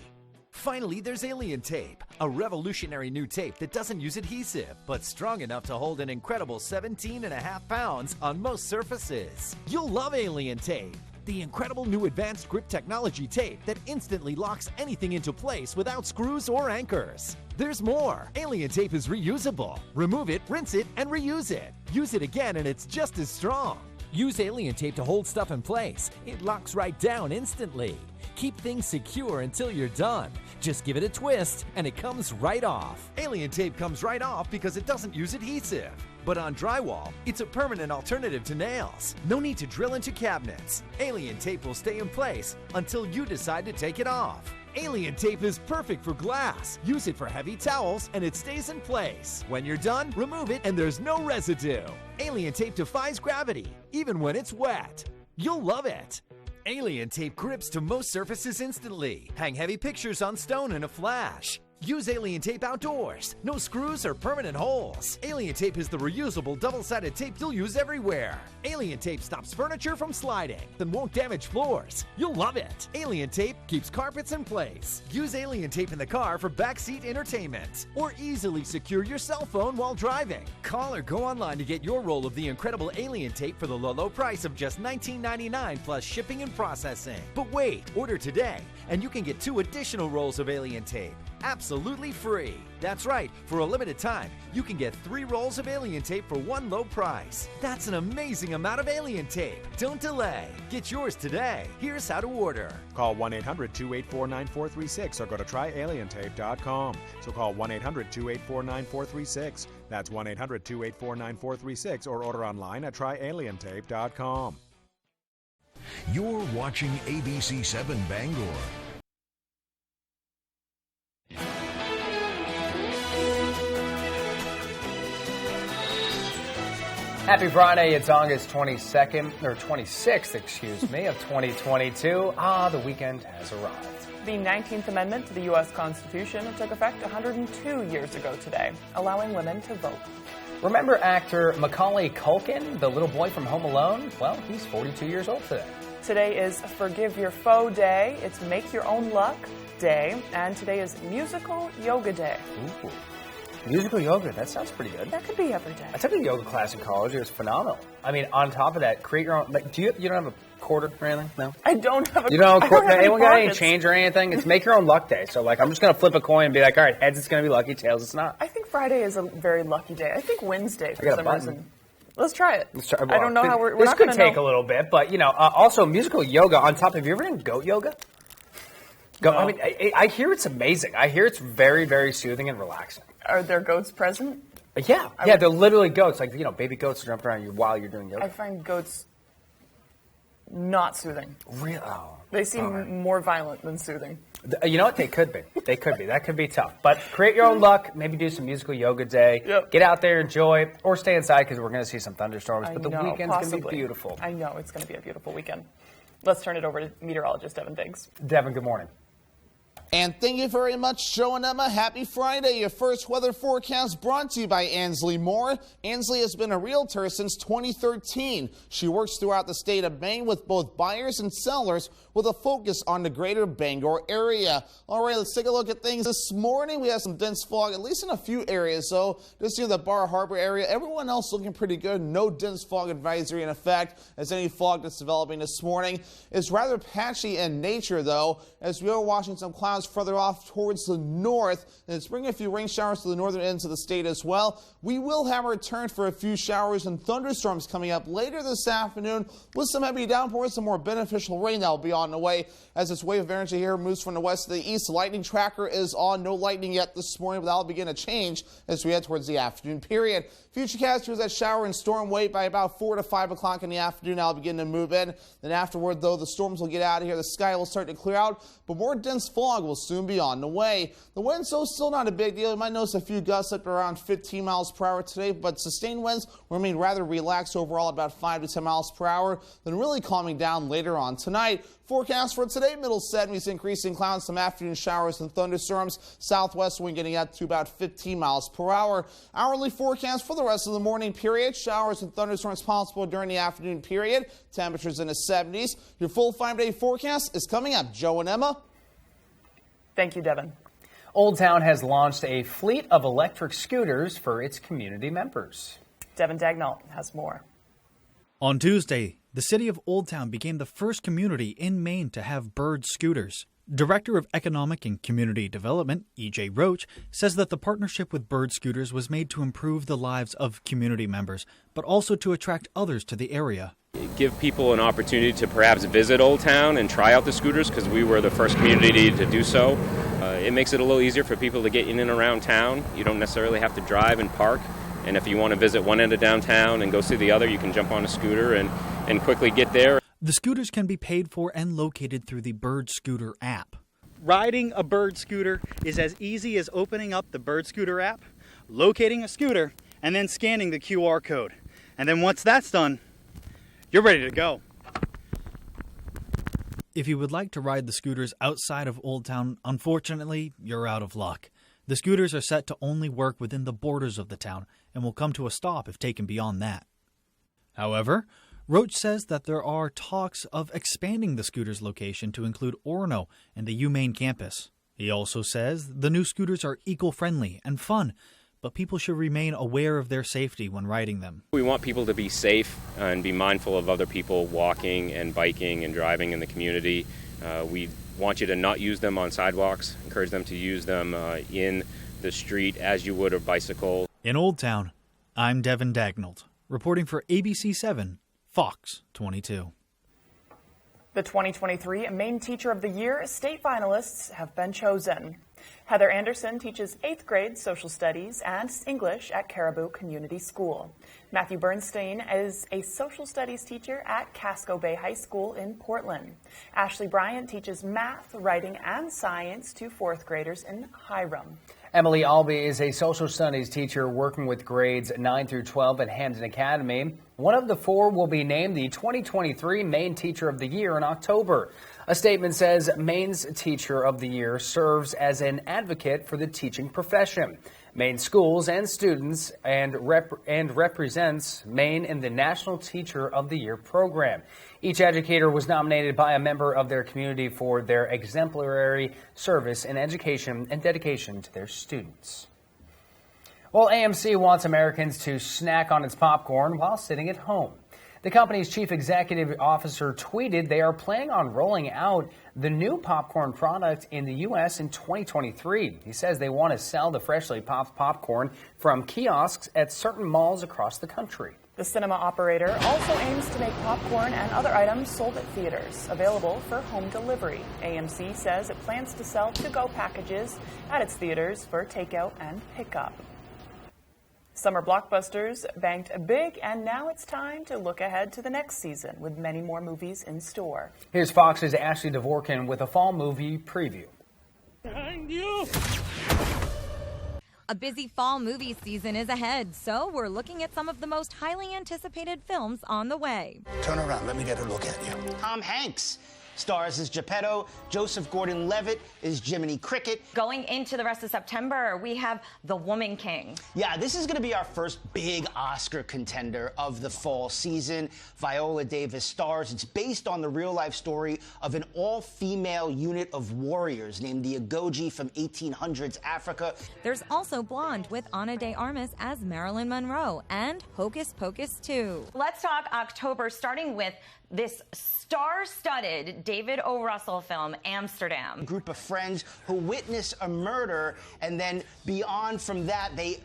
[SPEAKER 19] Finally, there's alien tape, a revolutionary new tape that doesn't use adhesive, but strong enough to hold an incredible 17.5 pounds on most surfaces. You'll love alien tape. The incredible new advanced grip technology tape that instantly locks anything into place without screws or anchors. There's more. Alien tape is reusable. Remove it, rinse it, and reuse it. Use it again and it's just as strong. Use alien tape to hold stuff in place. It locks right down instantly. Keep things secure until you're done. Just give it a twist and it comes right off. Alien tape comes right off because it doesn't use adhesive. But on drywall, it's a permanent alternative to nails. No need to drill into cabinets. Alien tape will stay in place until you decide to take it off. Alien tape is perfect for glass. Use it for heavy towels and it stays in place. When you're done, remove it and there's no residue. Alien tape defies gravity, even when it's wet. You'll love it. Alien tape grips to most surfaces instantly. Hang heavy pictures on stone in a flash. Use alien tape outdoors. No screws or permanent holes. Alien tape is the reusable double-sided tape you'll use everywhere. Alien tape stops furniture from sliding and won't damage floors. You'll love it. Alien tape keeps carpets in place. Use alien tape in the car for backseat entertainment or easily secure your cell phone while driving. Call or go online to get your roll of the incredible alien tape for the low price of just $19.99 plus shipping and processing. But wait, order today and you can get 2 additional rolls of alien tape. absolutely free. That's right, for a limited time, you can get 3 rolls of alien tape for one low price. That's an amazing amount of alien tape. Don't delay. Get yours today. Here's how to order.
[SPEAKER 2] Call 1-800-284-9436 or go to tryalientape.com. So call 1-800-284-9436. That's 1-800-284-9436 or order online at tryalientape.com.
[SPEAKER 30] You're watching ABC 7 Bangor.
[SPEAKER 4] Happy Friday. It's August 22nd, or 26th, excuse me, of 2022. The weekend has arrived.
[SPEAKER 5] The 19th Amendment to the U.S. Constitution took effect 102 years ago today, allowing women to vote.
[SPEAKER 4] Remember actor Macaulay Culkin, the little boy from Home Alone? Well, he's 42 years old today.
[SPEAKER 5] Today is Forgive Your Foe Day, it's Make Your Own Luck Day, and today is Musical Yoga Day.
[SPEAKER 4] Ooh. Musical yoga, that sounds pretty good.
[SPEAKER 5] That could be every day.
[SPEAKER 4] I took a yoga class in college. It was phenomenal. I mean, on top of that, create your own. Like, you don't have a quarter or anything? No?
[SPEAKER 5] I don't have a
[SPEAKER 4] You don't have a quarter? Anyone got any
[SPEAKER 5] pockets.
[SPEAKER 4] change or anything? It's make your own luck day. So, like, I'm just going to flip a coin and be like, all right, heads it's going to be lucky, tails it's not.
[SPEAKER 5] I think Friday is a very lucky day. I think Wednesday, for
[SPEAKER 4] got a
[SPEAKER 5] some
[SPEAKER 4] button.
[SPEAKER 5] reason. Let's try it.
[SPEAKER 4] Let's try,
[SPEAKER 5] I don't know how we're
[SPEAKER 4] This
[SPEAKER 5] not
[SPEAKER 4] could
[SPEAKER 5] gonna
[SPEAKER 4] take
[SPEAKER 5] know.
[SPEAKER 4] a little bit, but, you know, also musical yoga on top. Have you ever done goat yoga?
[SPEAKER 5] No.
[SPEAKER 4] I mean, I hear it's amazing. I hear it's very, very soothing and relaxing.
[SPEAKER 5] Are there goats present?
[SPEAKER 4] Yeah, they're literally goats. Like, you know, baby goats jump around you while you're doing yoga.
[SPEAKER 5] I find goats not soothing.
[SPEAKER 4] Really? Oh,
[SPEAKER 5] they seem more violent than soothing.
[SPEAKER 4] You know what? They could be. They could be. That could be tough. But create your own luck. Maybe do some musical yoga day.
[SPEAKER 5] Yep.
[SPEAKER 4] Get out there, enjoy, or stay inside because we're going to see some thunderstorms. But the weekend's going to be beautiful.
[SPEAKER 5] I know it's going to be a beautiful weekend. Let's turn it over to meteorologist Devin Biggs.
[SPEAKER 4] Devin, good morning.
[SPEAKER 6] And thank you very much, Joe and Emma. Happy Friday. Your first weather forecast brought to you by Ansley Moore. Ansley has been a realtor since 2013. She works throughout the state of Maine with both buyers and sellers with a focus on the greater Bangor area. All right, let's take a look at things this morning. We have some dense fog, at least in a few areas. So just near the Bar Harbor area, everyone else looking pretty good. No dense fog advisory in effect, as any fog that's developing this morning is rather patchy in nature, though, as we are watching some clouds further off towards the north, and it's bringing a few rain showers to the northern ends of the state as well. We will have a return for a few showers and thunderstorms coming up later this afternoon with some heavy downpours, some more beneficial rain that will be on the way as this wave of energy here moves from the west to the east. The lightning tracker is on. No lightning yet this morning, but that will begin to change as we head towards the afternoon period. Futurecast shows that shower and storm wait by about 4 to 5 o'clock in the afternoon. That'll begin to move in. Then afterward, though, the storms will get out of here. The sky will start to clear out, but more dense fog will soon be on the way. The winds, though, still not a big deal. You might notice a few gusts up to around 15 miles per hour today, but sustained winds remain rather relaxed overall at about 5 to 10 miles per hour, then really calming down later on tonight. Forecast for today, middle 70s, increasing clouds, some afternoon showers and thunderstorms. Southwest wind getting up to about 15 miles per hour. Hourly forecast for the rest of the morning period. Showers and thunderstorms possible during the afternoon period. Temperatures in the 70s. Your full 5-day forecast is coming up. Joe and Emma.
[SPEAKER 5] Thank you, Devin.
[SPEAKER 4] Old Town has launched a fleet of electric scooters for its community members.
[SPEAKER 5] Devin Dagnall has more.
[SPEAKER 7] On Tuesday, the city of Old Town became the first community in Maine to have bird scooters. Director of Economic and Community Development, E.J. Roach, says that the partnership with bird scooters was made to improve the lives of community members, but also to attract others to the area.
[SPEAKER 9] Give people an opportunity to perhaps visit Old Town and try out the scooters because we were the first community to do so. It makes it a little easier for people to get in and around town. You don't necessarily have to drive and park. And if you want to visit one end of downtown and go see the other, you can jump on a scooter and quickly get there.
[SPEAKER 7] The scooters can be paid for and located through the Bird Scooter app.
[SPEAKER 10] Riding a bird scooter is as easy as opening up the Bird Scooter app, locating a scooter, and then scanning the QR code. And then once that's done, you're ready to go.
[SPEAKER 7] If you would like to ride the scooters outside of Old Town, unfortunately, you're out of luck. The scooters are set to only work within the borders of the town and will come to a stop if taken beyond that. However, Roach says that there are talks of expanding the scooters location to include Orono and the UMaine campus. He also says the new scooters are eco-friendly and fun, but people should remain aware of their safety when riding them.
[SPEAKER 9] We want people to be safe and be mindful of other people walking and biking and driving in the community. We want you to not use them on sidewalks, encourage them to use them in the street as you would a bicycle.
[SPEAKER 7] In Old Town, I'm Devin Dagnall, reporting for ABC 7, Fox 22.
[SPEAKER 5] The 2023 Maine Teacher of the Year state finalists have been chosen. Heather Anderson teaches 8th grade social studies and English at Caribou Community School. Matthew Bernstein is a social studies teacher at Casco Bay High School in Portland. Ashley Bryant teaches math, writing, and science to 4th graders in Hiram.
[SPEAKER 4] Emily Albee is a social studies teacher working with grades 9 through 12 at Hampton Academy. One of the 4 will be named the 2023 Maine Teacher of the Year in October. A statement says Maine's Teacher of the Year serves as an advocate for the teaching profession, Maine schools and students, and represents Maine in the National Teacher of the Year program. Each educator was nominated by a member of their community for their exemplary service in education and dedication to their students. Well, AMC wants Americans to snack on its popcorn while sitting at home. The company's chief executive officer tweeted they are planning on rolling out the new popcorn product in the U.S. in 2023. He says they want to sell the freshly popped popcorn from kiosks at certain malls across the country.
[SPEAKER 5] The cinema operator also aims to make popcorn and other items sold at theaters available for home delivery. AMC says it plans to sell to-go packages at its theaters for takeout and pickup. Summer blockbusters banked big, and now it's time to look ahead to the next season with many more movies in store.
[SPEAKER 4] Here's Fox's Ashley Dvorkin with a fall movie preview.
[SPEAKER 11] Behind you! A busy fall movie season is ahead, so we're looking at some of the most highly anticipated films on the way.
[SPEAKER 12] Turn around, let me get a look at you. Tom Hanks stars as Geppetto. Joseph Gordon-Levitt is Jiminy Cricket.
[SPEAKER 11] Going into the rest of September, we have The Woman King.
[SPEAKER 12] Yeah, this is going to be our first big Oscar contender of the fall season. Viola Davis stars. It's based on the real-life story of an all-female unit of warriors named the Agoji from 1800s Africa.
[SPEAKER 11] There's also Blonde with Ana de Armas as Marilyn Monroe and Hocus Pocus 2. Let's talk October, starting with this star-studded David O. Russell film, Amsterdam.
[SPEAKER 12] A group of friends who witness a murder, and then beyond from that, they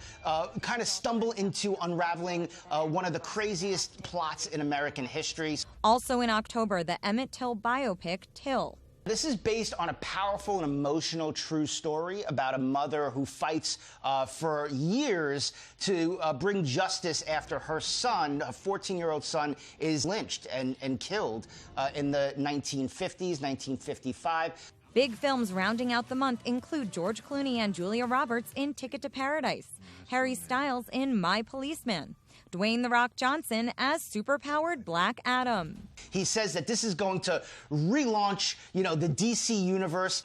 [SPEAKER 12] kind of stumble into unraveling one of the craziest plots in American history.
[SPEAKER 11] Also in October, the Emmett Till biopic, Till.
[SPEAKER 12] This is based on a powerful and emotional true story about a mother who fights for years to bring justice after her son, a 14-year-old son, is lynched and killed in the 1950s, 1955.
[SPEAKER 11] Big films rounding out the month include George Clooney and Julia Roberts in Ticket to Paradise, Harry Styles in My Policeman, Dwayne "The Rock" Johnson as superpowered Black Adam.
[SPEAKER 12] He says that this is going to relaunch, the DC universe.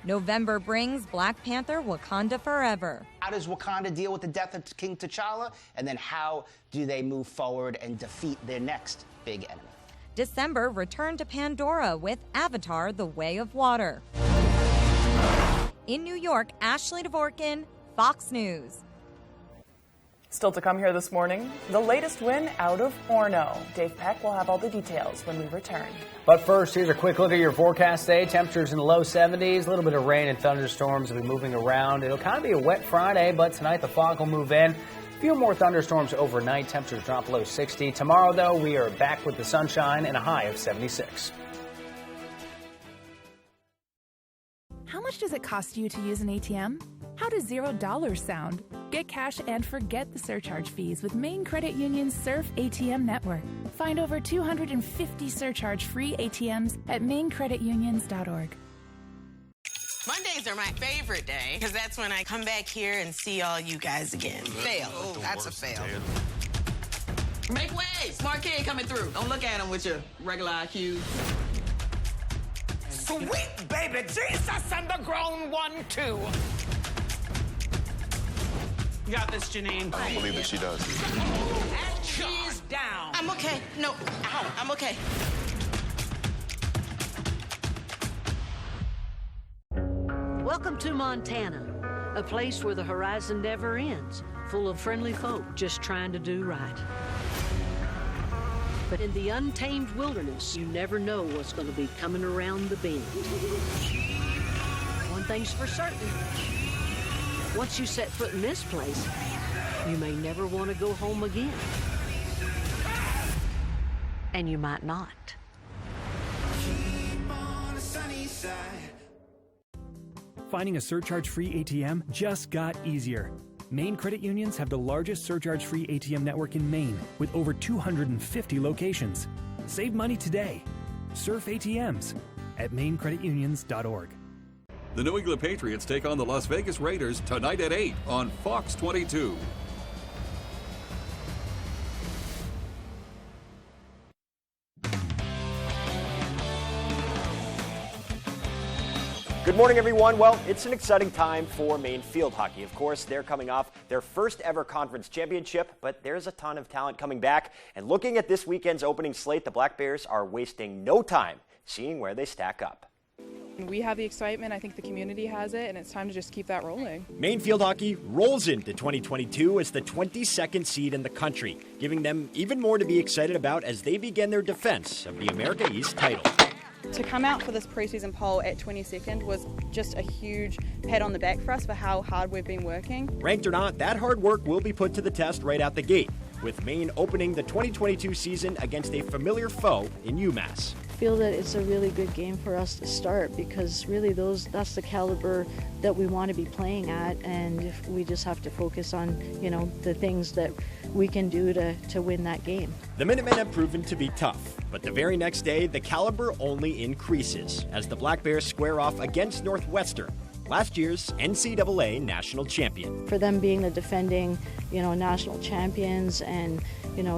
[SPEAKER 11] November brings Black Panther: Wakanda Forever.
[SPEAKER 12] How does Wakanda deal with the death of King T'Challa? And then how do they move forward and defeat their next big enemy?
[SPEAKER 11] December, return to Pandora with Avatar: The Way of Water. In New York, Ashley Dvorkin, Fox News.
[SPEAKER 5] Still to come here this morning, the latest win out of Orono. Dave Peck will have all the details when we return.
[SPEAKER 4] But first, here's a quick look at your forecast today. Temperatures in the low 70s, a little bit of rain and thunderstorms will be moving around. It'll kind of be a wet Friday, but tonight the fog will move in. A few more thunderstorms overnight. Temperatures drop below 60. Tomorrow, though, we are back with the sunshine and a high of 76.
[SPEAKER 13] How much does it cost you to use an ATM? How does $0 sound? Get cash and forget the surcharge fees with Maine Credit Union's Surf ATM network. Find over 250 surcharge-free ATMs at maincreditunions.org.
[SPEAKER 14] Mondays are my favorite day because that's when I come back here and see all you guys again. Fail. Oh, that's a fail. Make way! Smart kid coming through. Don't look at him with your regular IQ.
[SPEAKER 20] Sweet baby Jesus and the grown one, too.
[SPEAKER 14] You got this, Janine.
[SPEAKER 21] I don't believe that she does.
[SPEAKER 14] She's down. I'm okay. No, ow, I'm okay.
[SPEAKER 22] Welcome to Montana.
[SPEAKER 1] A place where the horizon never ends, full of friendly folk just trying to do right. But in the untamed wilderness, you never know what's going to be coming around the bend. One thing's for certain. Once you set foot in this place, you may never want to go home again. And you might not.
[SPEAKER 3] Finding a surcharge-free ATM just got easier. Maine credit unions have the largest surcharge-free ATM network in Maine with over 250 locations. Save money today. Surf ATMs at mainecreditunions.org.
[SPEAKER 21] The New England Patriots take on the Las Vegas Raiders tonight at 8 on Fox 22.
[SPEAKER 22] Good morning, everyone. Well, it's an exciting time for Maine field hockey. Of course, they're coming off their first ever conference championship, but there's a ton of talent coming back. And looking at this weekend's opening slate, the Black Bears are wasting no time seeing where they stack up.
[SPEAKER 23] We have the excitement, I think the community has it, and it's time to just keep that rolling.
[SPEAKER 24] Maine field hockey rolls into 2022 as the 22nd seed in the country, giving them even more to be excited about as they begin their defense of the America East title.
[SPEAKER 23] To come out for this preseason poll at 22nd was just a huge pat on the back for us for how hard we've been working.
[SPEAKER 24] Ranked or not, that hard work will be put to the test right out the gate, with Maine opening the 2022 season against a familiar foe in UMass.
[SPEAKER 25] I feel that it's a really good game for us to start because really that's the caliber that we want to be playing at, and we just have to focus on, the things that we can do to win that game.
[SPEAKER 24] The Minutemen have proven to be tough, but the very next day, the caliber only increases as the Black Bears square off against Northwestern, last year's NCAA national champion.
[SPEAKER 25] For them being the defending, national champions and,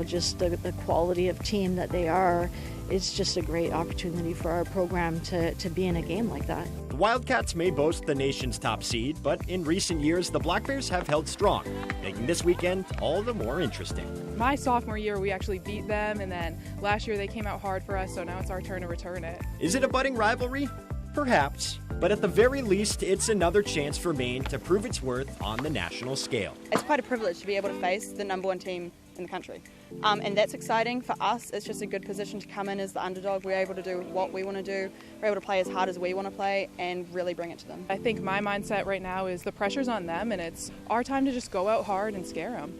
[SPEAKER 25] just the quality of team that they are, it's just a great opportunity for our program to be in a game like that.
[SPEAKER 24] The Wildcats may boast the nation's top seed, but in recent years, the Black Bears have held strong, making this weekend all the more interesting.
[SPEAKER 23] My sophomore year, we actually beat them, and then last year they came out hard for us, so now it's our turn to return it.
[SPEAKER 24] Is it a budding rivalry? Perhaps, but at the very least, it's another chance for Maine to prove its worth on the national scale.
[SPEAKER 23] It's quite a privilege to be able to face the number one team in the country. And that's exciting for us. It's just a good position to come in as the underdog. We're able to do what we want to do. We're able to play as hard as we want to play and really bring it to them. I think my mindset right now is the pressure's on them, and it's our time to just go out hard and scare them.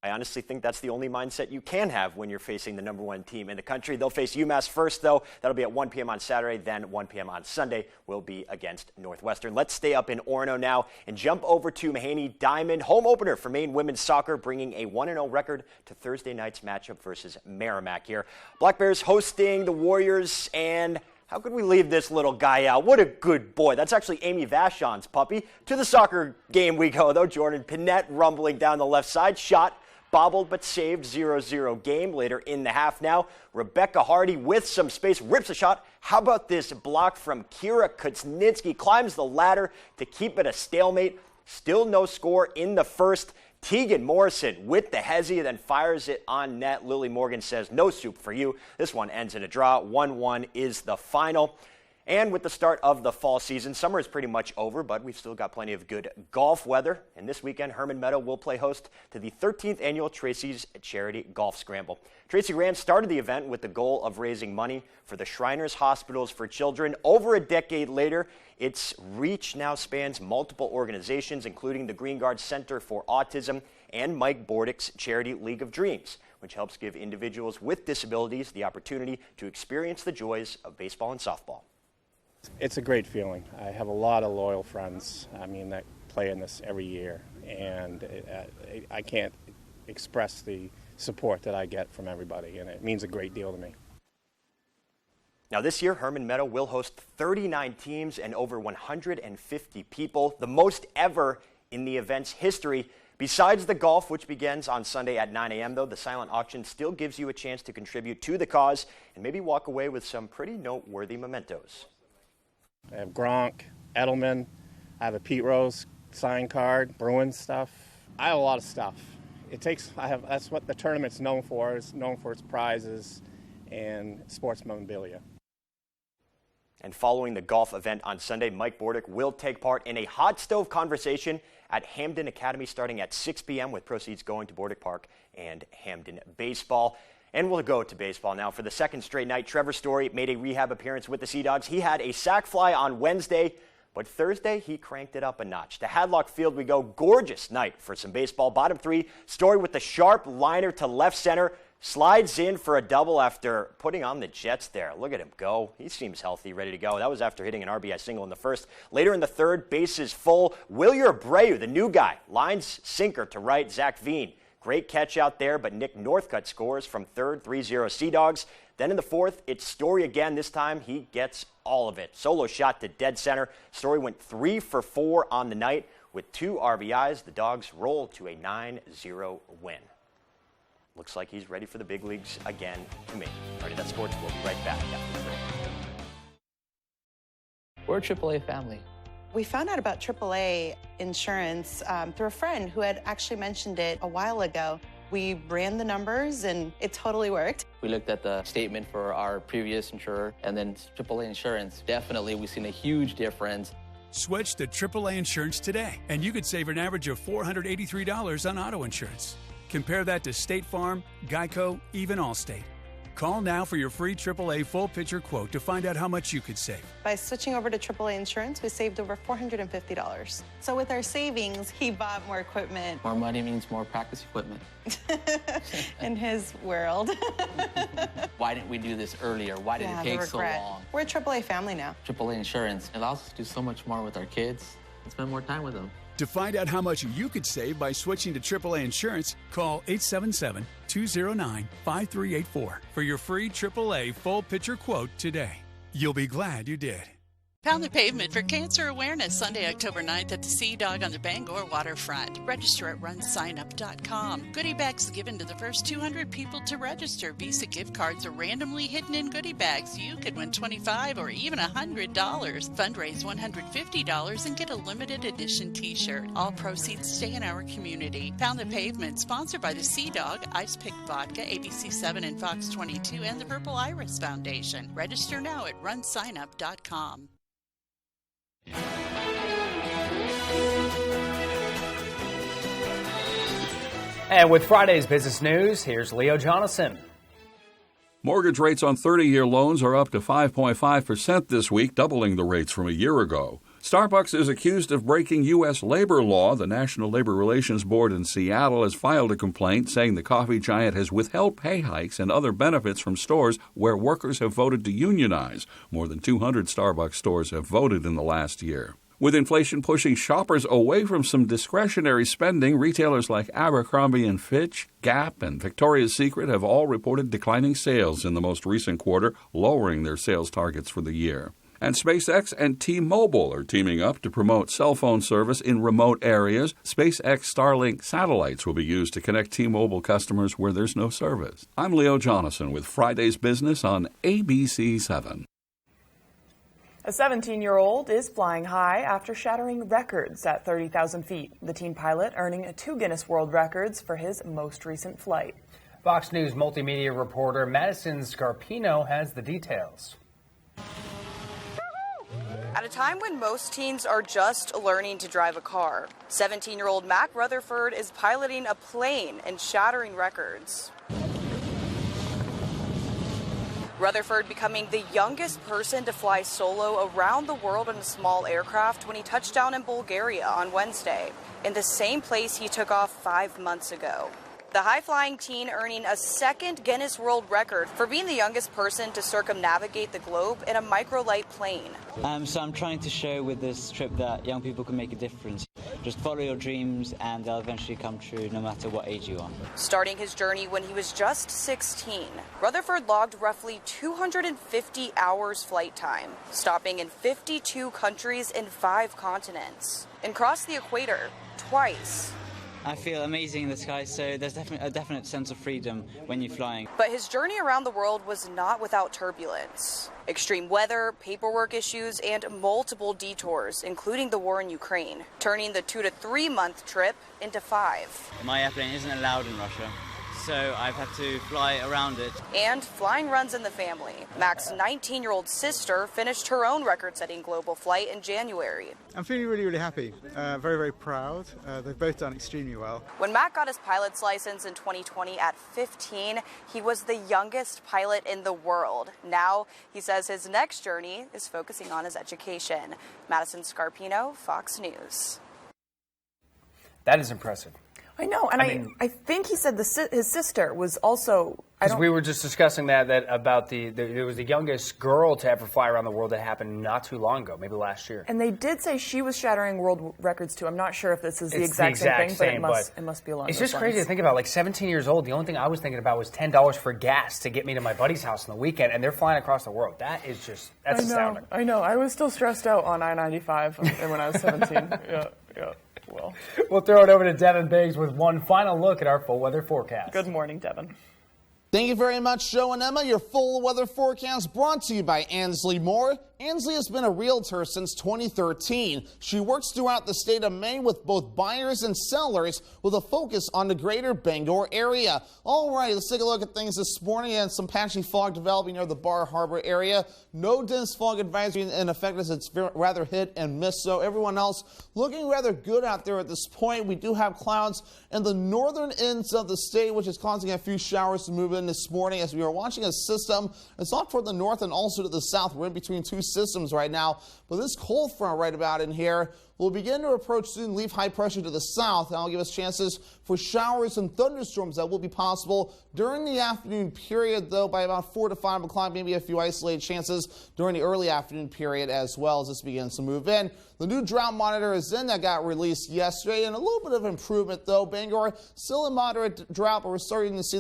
[SPEAKER 22] I honestly think that's the only mindset you can have when you're facing the number one team in the country. They'll face UMass first, though. That'll be at 1 p.m. on Saturday. Then 1 p.m. on Sunday will be against Northwestern. Let's stay up in Orono now and jump over to Mahaney Diamond. Home opener for Maine women's soccer, bringing a 1-0 record to Thursday night's matchup versus Merrimack here. Black Bears hosting the Warriors, and how could we leave this little guy out? What a good boy. That's actually Amy Vachon's puppy. To the soccer game we go, though. Jordan Pinette rumbling down the left side. Shot bobbled but saved. 0-0 game later in the half now. Rebecca Hardy with some space rips a shot. How about this block from Kira Kuznitsky? Climbs the ladder to keep it a stalemate. Still no score in the first. Tegan Morrison with the hezzy, then fires it on net. Lily Morgan says, no soup for you. This one ends in a draw. 1-1 is the final. And with the start of the fall season, summer is pretty much over, but we've still got plenty of good golf weather. And this weekend, Herman Meadow will play host to the 13th annual Tracy's Charity Golf Scramble. Tracy Rand started the event with the goal of raising money for the Shriners Hospitals for Children. Over a decade later, its reach now spans multiple organizations, including the Green Guard Center for Autism and Mike Bordick's Charity League of Dreams, which helps give individuals with disabilities the opportunity to experience the joys of baseball and softball.
[SPEAKER 26] It's a great feeling. I have a lot of loyal friends, that play in this every year, and I can't express the support that I get from everybody, and it means a great deal to me.
[SPEAKER 22] Now this year, Herman Meadow will host 39 teams and over 150 people, the most ever in the event's history. Besides the golf, which begins on Sunday at 9 a.m., though, the silent auction still gives you a chance to contribute to the cause and maybe walk away with some pretty noteworthy mementos.
[SPEAKER 26] I have Gronk, Edelman, I have a Pete Rose signed card, Bruins stuff. I have a lot of stuff. That's what the tournament's known for. It's known for its prizes and sports memorabilia.
[SPEAKER 22] And following the golf event on Sunday, Mike Bordick will take part in a hot stove conversation at Hamden Academy starting at 6 p.m. with proceeds going to Bordick Park and Hamden Baseball. And we'll go to baseball now. For the second straight night, Trevor Story made a rehab appearance with the Sea Dogs. He had a sac fly on Wednesday, but Thursday he cranked it up a notch. To Hadlock Field we go. Gorgeous night for some baseball. Bottom three, Story with the sharp liner to left center. Slides in for a double after putting on the Jets there. Look at him go. He seems healthy, ready to go. That was after hitting an RBI single in the first. Later in the third, bases full. Wilyer Abreu, the new guy, lines sinker to right. Zach Veen. Great catch out there, but Nick Northcutt scores from third, 3-0 Sea Dogs. Then in the fourth, it's Story again. This time he gets all of it. Solo shot to dead center. Story went 3 for 4 on the night. With 2 RBIs, the Dogs roll to a 9-0 win. Looks like he's ready for the big leagues again to me. All right, that's sports. We'll be right back after the break.
[SPEAKER 2] We're a AAA family.
[SPEAKER 8] We found out about AAA insurance through a friend who had actually mentioned it a while ago. We ran the numbers and it totally worked.
[SPEAKER 2] We looked at the statement for our previous insurer and then AAA insurance. Definitely, we've seen a huge difference.
[SPEAKER 15] Switch to AAA insurance today, and you could save an average of $483 on auto insurance. Compare that to State Farm, Geico, even Allstate. Call now for your free AAA full picture quote to find out how much you could save.
[SPEAKER 8] By switching over to AAA insurance, we saved over $450. So with our savings, he bought more equipment.
[SPEAKER 2] More money means more practice equipment.
[SPEAKER 8] In his world.
[SPEAKER 2] Why didn't we do this earlier? Why did it take so long?
[SPEAKER 8] We're a AAA family now.
[SPEAKER 2] AAA insurance allows us to do so much more with our kids and spend more time with them.
[SPEAKER 15] To find out how much you could save by switching to AAA insurance, call 877-209-5384 for your free AAA full picture quote today. You'll be glad you did.
[SPEAKER 16] Pound the pavement for Cancer Awareness Sunday, October 9th at the Sea Dog on the Bangor waterfront. Register at runsignup.com. Goodie bags given to the first 200 people to register. Visa gift cards are randomly hidden in goodie bags. You could win $25 or even $100. Fundraise $150 and get a limited edition t-shirt. All proceeds stay in our community. Pound the Pavement, sponsored by the Sea Dog, Ice Pick Vodka, ABC7 and Fox 22, and the Purple Iris Foundation. Register now at runsignup.com.
[SPEAKER 4] And with Friday's business news, here's Leo Jonathan.
[SPEAKER 21] Mortgage rates on 30-year loans are up to 5.5% this week, doubling the rates from a year ago. Starbucks is accused of breaking U.S. labor law. The National Labor Relations Board in Seattle has filed a complaint saying the coffee giant has withheld pay hikes and other benefits from stores where workers have voted to unionize. More than 200 Starbucks stores have voted in the last year. With inflation pushing shoppers away from some discretionary spending, retailers like Abercrombie & Fitch, Gap, and Victoria's Secret have all reported declining sales in the most recent quarter, lowering their sales targets for the year. And SpaceX and T-Mobile are teaming up to promote cell phone service in remote areas. SpaceX Starlink satellites will be used to connect T-Mobile customers where there's no service. I'm Leo Jonathan with Friday's Business on ABC7.
[SPEAKER 5] A 17-year-old is flying high after shattering records at 30,000 feet. The teen pilot earning 2 Guinness World Records for his most recent flight.
[SPEAKER 4] Fox News multimedia reporter Madison Scarpino has the details.
[SPEAKER 17] At a time when most teens are just learning to drive a car, 17-year-old Mac Rutherford is piloting a plane and shattering records. Rutherford becoming the youngest person to fly solo around the world in a small aircraft when he touched down in Bulgaria on Wednesday, in the same place he took off 5 months ago. The high-flying teen earning a second Guinness World Record for being the youngest person to circumnavigate the globe in a microlight plane.
[SPEAKER 18] So I'm trying to show with this trip that young people can make a difference. Just follow your dreams and they'll eventually come true no matter what age you are.
[SPEAKER 17] Starting his journey when he was just 16, Rutherford logged roughly 250 hours flight time, stopping in 52 countries in 5 continents, and crossed the equator twice.
[SPEAKER 18] I feel amazing in the sky, so there's definitely a definite sense of freedom when you're flying.
[SPEAKER 17] But his journey around the world was not without turbulence. Extreme weather, paperwork issues, and multiple detours, including the war in Ukraine, turning the 2 to 3 month trip into 5.
[SPEAKER 18] My airplane isn't allowed in Russia, so I've had to fly around it.
[SPEAKER 17] And flying runs in the family. Mac's 19-year-old sister finished her own record-setting global flight in January.
[SPEAKER 6] I'm feeling really, really happy. Very, very proud. They've both done extremely well.
[SPEAKER 17] When Mac got his pilot's license in 2020 at 15, he was the youngest pilot in the world. Now, he says his next journey is focusing on his education. Madison Scarpino, Fox News.
[SPEAKER 4] That is impressive.
[SPEAKER 5] I know, and I think he said his sister was also.
[SPEAKER 4] Because we were just discussing that about it was the youngest girl to ever fly around the world. That happened not too long ago, maybe last year.
[SPEAKER 5] And they did say she was shattering world records too. I'm not sure if this is the exact same thing, but it must be along those lines.
[SPEAKER 4] It's just crazy to think about. Like 17 years old, the only thing I was thinking about was $10 for gas to get me to my buddy's house on the weekend, and they're flying across the world. That's astounding.
[SPEAKER 5] I know. I was still stressed out on I-95 when I was 17. Yeah. Well,
[SPEAKER 4] we'll throw it over to Devin Biggs with one final look at our full weather forecast.
[SPEAKER 5] Good morning, Devin.
[SPEAKER 7] Thank you very much, Joe and Emma. Your full weather forecast brought to you by Ansley Moore. Ansley has been a realtor since 2013. She works throughout the state of Maine with both buyers and sellers with a focus on the greater Bangor area. All right, let's take a look at things this morning, and some patchy fog developing near the Bar Harbor area. No dense fog advisory in effect as it's rather hit and miss, so everyone else looking rather good out there at this point. We do have clouds in the northern ends of the state, which is causing a few showers to move in this morning as we are watching a system. It's off toward the north and also to the south. We're in between two systems right now, but this cold front right about in here will begin to approach soon, leave high pressure to the south. That'll give us chances for showers and thunderstorms that will be possible during the afternoon period, though, by about 4 to 5 o'clock, maybe a few isolated chances during the early afternoon period as well as this begins to move in. The new Drought Monitor is in that got released yesterday, and a little bit of improvement, though. Bangor still a moderate drought, but we're starting to see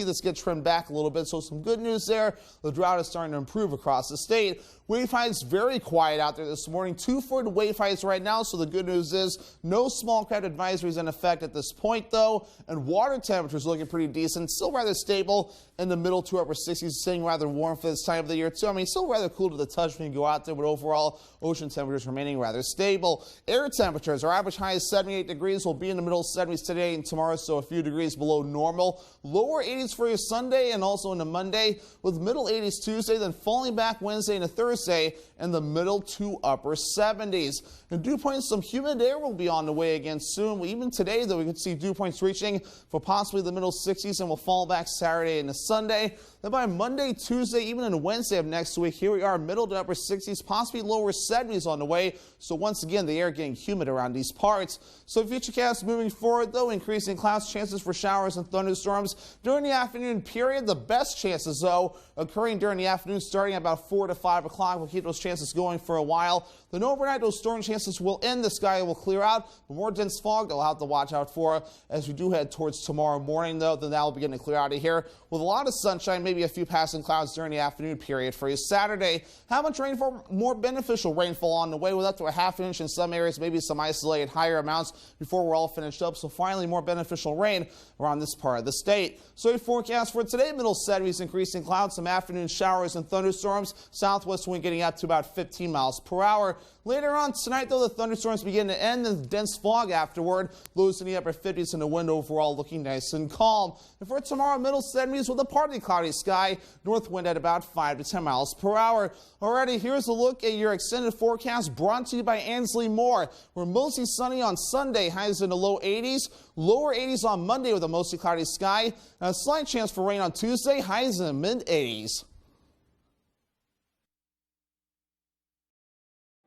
[SPEAKER 7] this get trimmed back a little bit, so some good news there. The drought is starting to improve across the state. Wave heights very quiet out there this morning. 2-foot wave heights right now, so the good news is no small craft advisories in effect at this point, though, and water temperatures looking pretty decent, still rather stable in the middle to upper 60s, staying rather warm for this time of the year, too. I mean, still rather cool to the touch when you go out there, but overall, ocean temperatures remaining rather stable. Air temperatures, our average high is 78 degrees. We'll be in the middle 70s today and tomorrow, so a few degrees below normal. Lower 80s for your Sunday and also into Monday, with middle 80s Tuesday, then falling back Wednesday into Thursday, and the middle to upper 70s. And dew points, some humid air will be on the way again soon. Even today, though, we could see dew points reaching for possibly the middle 60s, and will fall back Saturday into Sunday. Then by Monday, Tuesday, even into Wednesday of next week, here we are, middle to upper 60s, possibly lower 70s on the way. So once again, the air getting humid around these parts. So futurecast moving forward, though, increasing clouds, chances for showers and thunderstorms during the afternoon period. The best chances, though, occurring during the afternoon, starting at about 4 to 5 o'clock. We'll keep those chances going for a while. Then overnight, those storm chances will end. The sky will clear out, but more dense fog they'll have to watch out for as we do head towards tomorrow morning, though. Then that will begin to clear out of here with a lot of sunshine, maybe a few passing clouds during the afternoon period for you. Saturday, how much rainfall? More beneficial rainfall on the way with up to a half inch in some areas, maybe some isolated higher amounts before we're all finished up. So finally, more beneficial rain around this part of the state. So a forecast for today, middle 70s, increasing clouds, some afternoon showers and thunderstorms. Southwest wind getting up to about 15 miles per hour. Later on tonight, though, the thunderstorms begin to end and dense fog afterward. Lows in the upper 50s and the wind overall looking nice and calm. And for tomorrow, middle 70s with a partly cloudy sky. North wind at about 5 to 10 miles per hour. Alrighty, here's a look at your extended forecast brought to you by Ansley Moore. We're mostly sunny on Sunday, highs in the low 80s. Lower 80s on Monday with a mostly cloudy sky. And a slight chance for rain on Tuesday, highs in the mid 80s.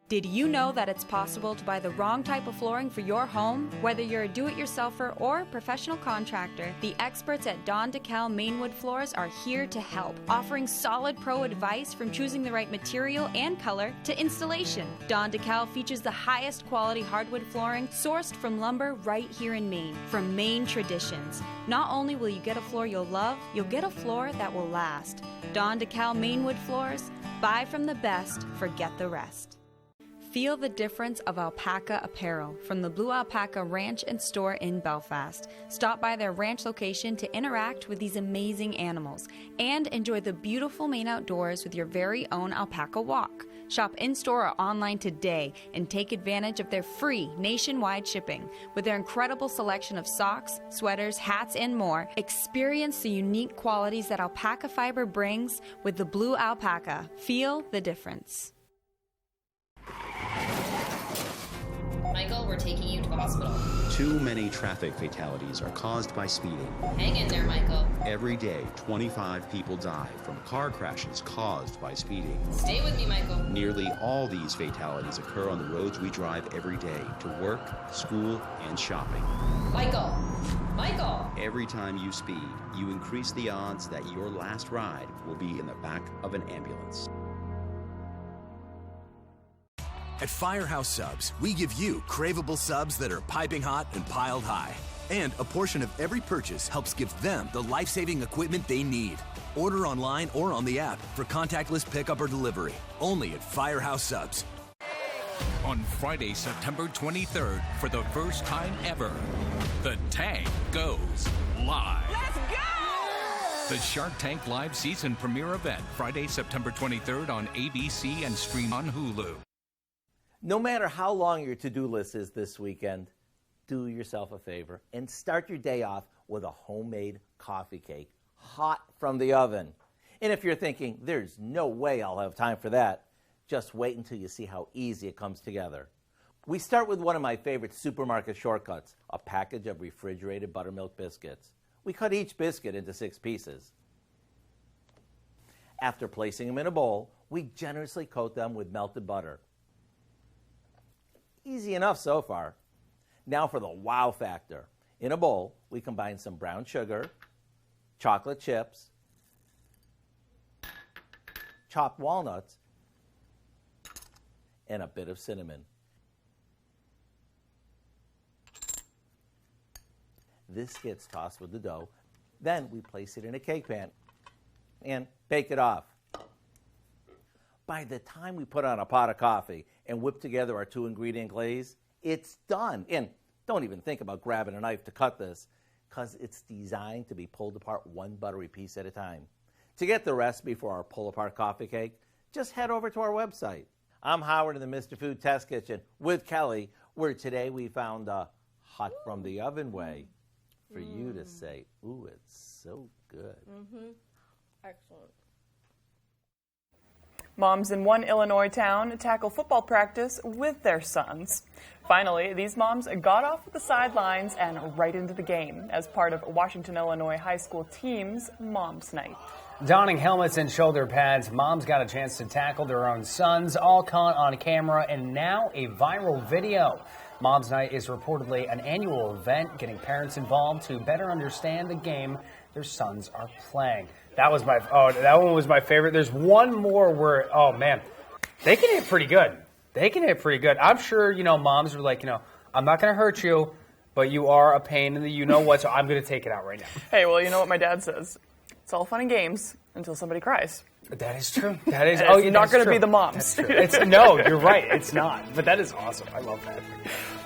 [SPEAKER 9] Did you know that it's possible to buy the wrong type of flooring for your home? Whether you're a do-it-yourselfer or professional contractor, the experts at Don DeKalb Mainwood Floors are here to help, offering solid pro advice from choosing the right material and color to installation. Don DeKalb features the highest quality hardwood flooring sourced from lumber right here in Maine, from Maine traditions. Not only will you get a floor you'll love, you'll get a floor that will last. Don DeKalb Mainwood Floors, buy from the best, forget the rest. Feel the difference of alpaca apparel from the Blue Alpaca Ranch and Store in Belfast. Stop by their ranch location to interact with these amazing animals and enjoy the beautiful Maine outdoors with your very own alpaca walk. Shop in-store or online today and take advantage of their free nationwide shipping. With their incredible selection of socks, sweaters, hats, and more, experience the unique qualities that alpaca fiber brings with the Blue Alpaca. Feel the difference.
[SPEAKER 10] Michael, we're taking you to the hospital.
[SPEAKER 11] Too many traffic fatalities are caused by speeding.
[SPEAKER 10] Hang in there, Michael.
[SPEAKER 11] Every day, 25 people die from car crashes caused by speeding.
[SPEAKER 10] Stay with me, Michael.
[SPEAKER 11] Nearly all these fatalities occur on the roads we drive every day to work, school, and shopping.
[SPEAKER 10] Michael! Michael!
[SPEAKER 11] Every time you speed, you increase the odds that your last ride will be in the back of an ambulance.
[SPEAKER 12] At Firehouse Subs, we give you craveable subs that are piping hot and piled high. And a portion of every purchase helps give them the life-saving equipment they need. Order online or on the app for contactless pickup or delivery. Only at Firehouse Subs.
[SPEAKER 13] On Friday, September 23rd, for the first time ever, the Tank goes live. Let's go! The Shark Tank Live season premiere event, Friday, September 23rd on ABC and stream on Hulu.
[SPEAKER 19] No matter how long your to-do list is this weekend, do yourself a favor and start your day off with a homemade coffee cake, hot from the oven. And if you're thinking, there's no way I'll have time for that, just wait until you see how easy it comes together. We start with one of my favorite supermarket shortcuts, a package of refrigerated buttermilk biscuits. We cut each biscuit into 6 pieces. After placing them in a bowl, we generously coat them with melted butter. Easy enough so far. Now for the wow factor. In a bowl, we combine some brown sugar, chocolate chips, chopped walnuts, and a bit of cinnamon. This gets tossed with the dough. Then we place it in a cake pan and bake it off. By the time we put on a pot of coffee and whip together our 2-ingredient glaze, it's done. And don't even think about grabbing a knife to cut this, because it's designed to be pulled apart one buttery piece at a time. To get the recipe for our pull-apart coffee cake, just head over to our website. I'm Howard in the Mr. Food Test Kitchen with Kelly, where today we found a hot from the oven way for you to say, ooh, it's so good.
[SPEAKER 20] Excellent.
[SPEAKER 5] Moms in one Illinois town tackle football practice with their sons. Finally, these moms got off the sidelines and right into the game as part of Washington, Illinois high school team's Mom's Night.
[SPEAKER 4] Donning helmets and shoulder pads, moms got a chance to tackle their own sons, all caught on camera, and now a viral video. Mom's Night is reportedly an annual event getting parents involved to better understand the game their sons are playing. That one was my favorite. There's one more where, oh man, they can hit pretty good. I'm sure, moms are like, I'm not going to hurt you, but you are a pain in the you-know-what, so I'm going to take it out right now.
[SPEAKER 5] Hey, well, you know what my dad says? It's all fun and games until somebody cries.
[SPEAKER 4] That is true. That is.
[SPEAKER 5] It's not going to be the moms.
[SPEAKER 4] That's true. No, you're right. It's not. But that is awesome. I love that.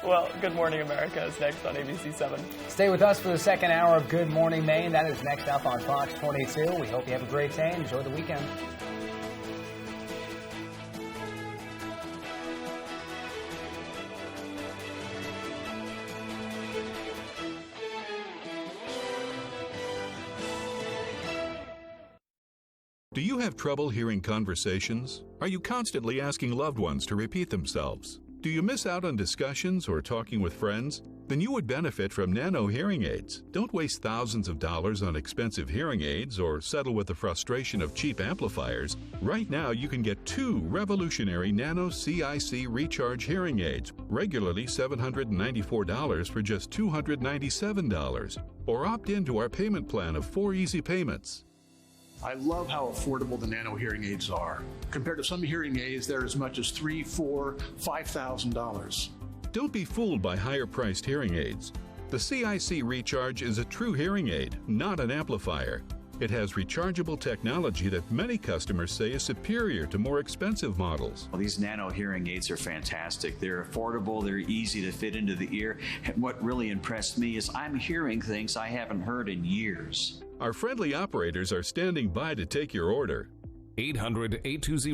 [SPEAKER 5] Well, Good Morning America is next on ABC 7.
[SPEAKER 4] Stay with us for the second hour of Good Morning Maine. That is next up on Fox 22. We hope you have a great day and enjoy the weekend.
[SPEAKER 27] Do you have trouble hearing conversations? Are you constantly asking loved ones to repeat themselves? Do you miss out on discussions or talking with friends? Then you would benefit from Nano hearing aids. Don't waste thousands of dollars on expensive hearing aids or settle with the frustration of cheap amplifiers. Right now you can get 2 revolutionary Nano CIC Recharge hearing aids, regularly $794 for just $297. Or opt into our payment plan of 4 easy payments.
[SPEAKER 28] I love how affordable the Nano hearing aids are. Compared to some hearing aids, they're as much as $3,000, $4,000, $5,000.
[SPEAKER 27] Don't be fooled by higher-priced hearing aids. The CIC Recharge is a true hearing aid, not an amplifier. It has rechargeable technology that many customers say is superior to more expensive models.
[SPEAKER 29] Well, these Nano hearing aids are fantastic. They're affordable, they're easy to fit into the ear. And what really impressed me is I'm hearing things I haven't heard in years.
[SPEAKER 27] Our friendly operators are standing by to take your order.
[SPEAKER 13] 800-820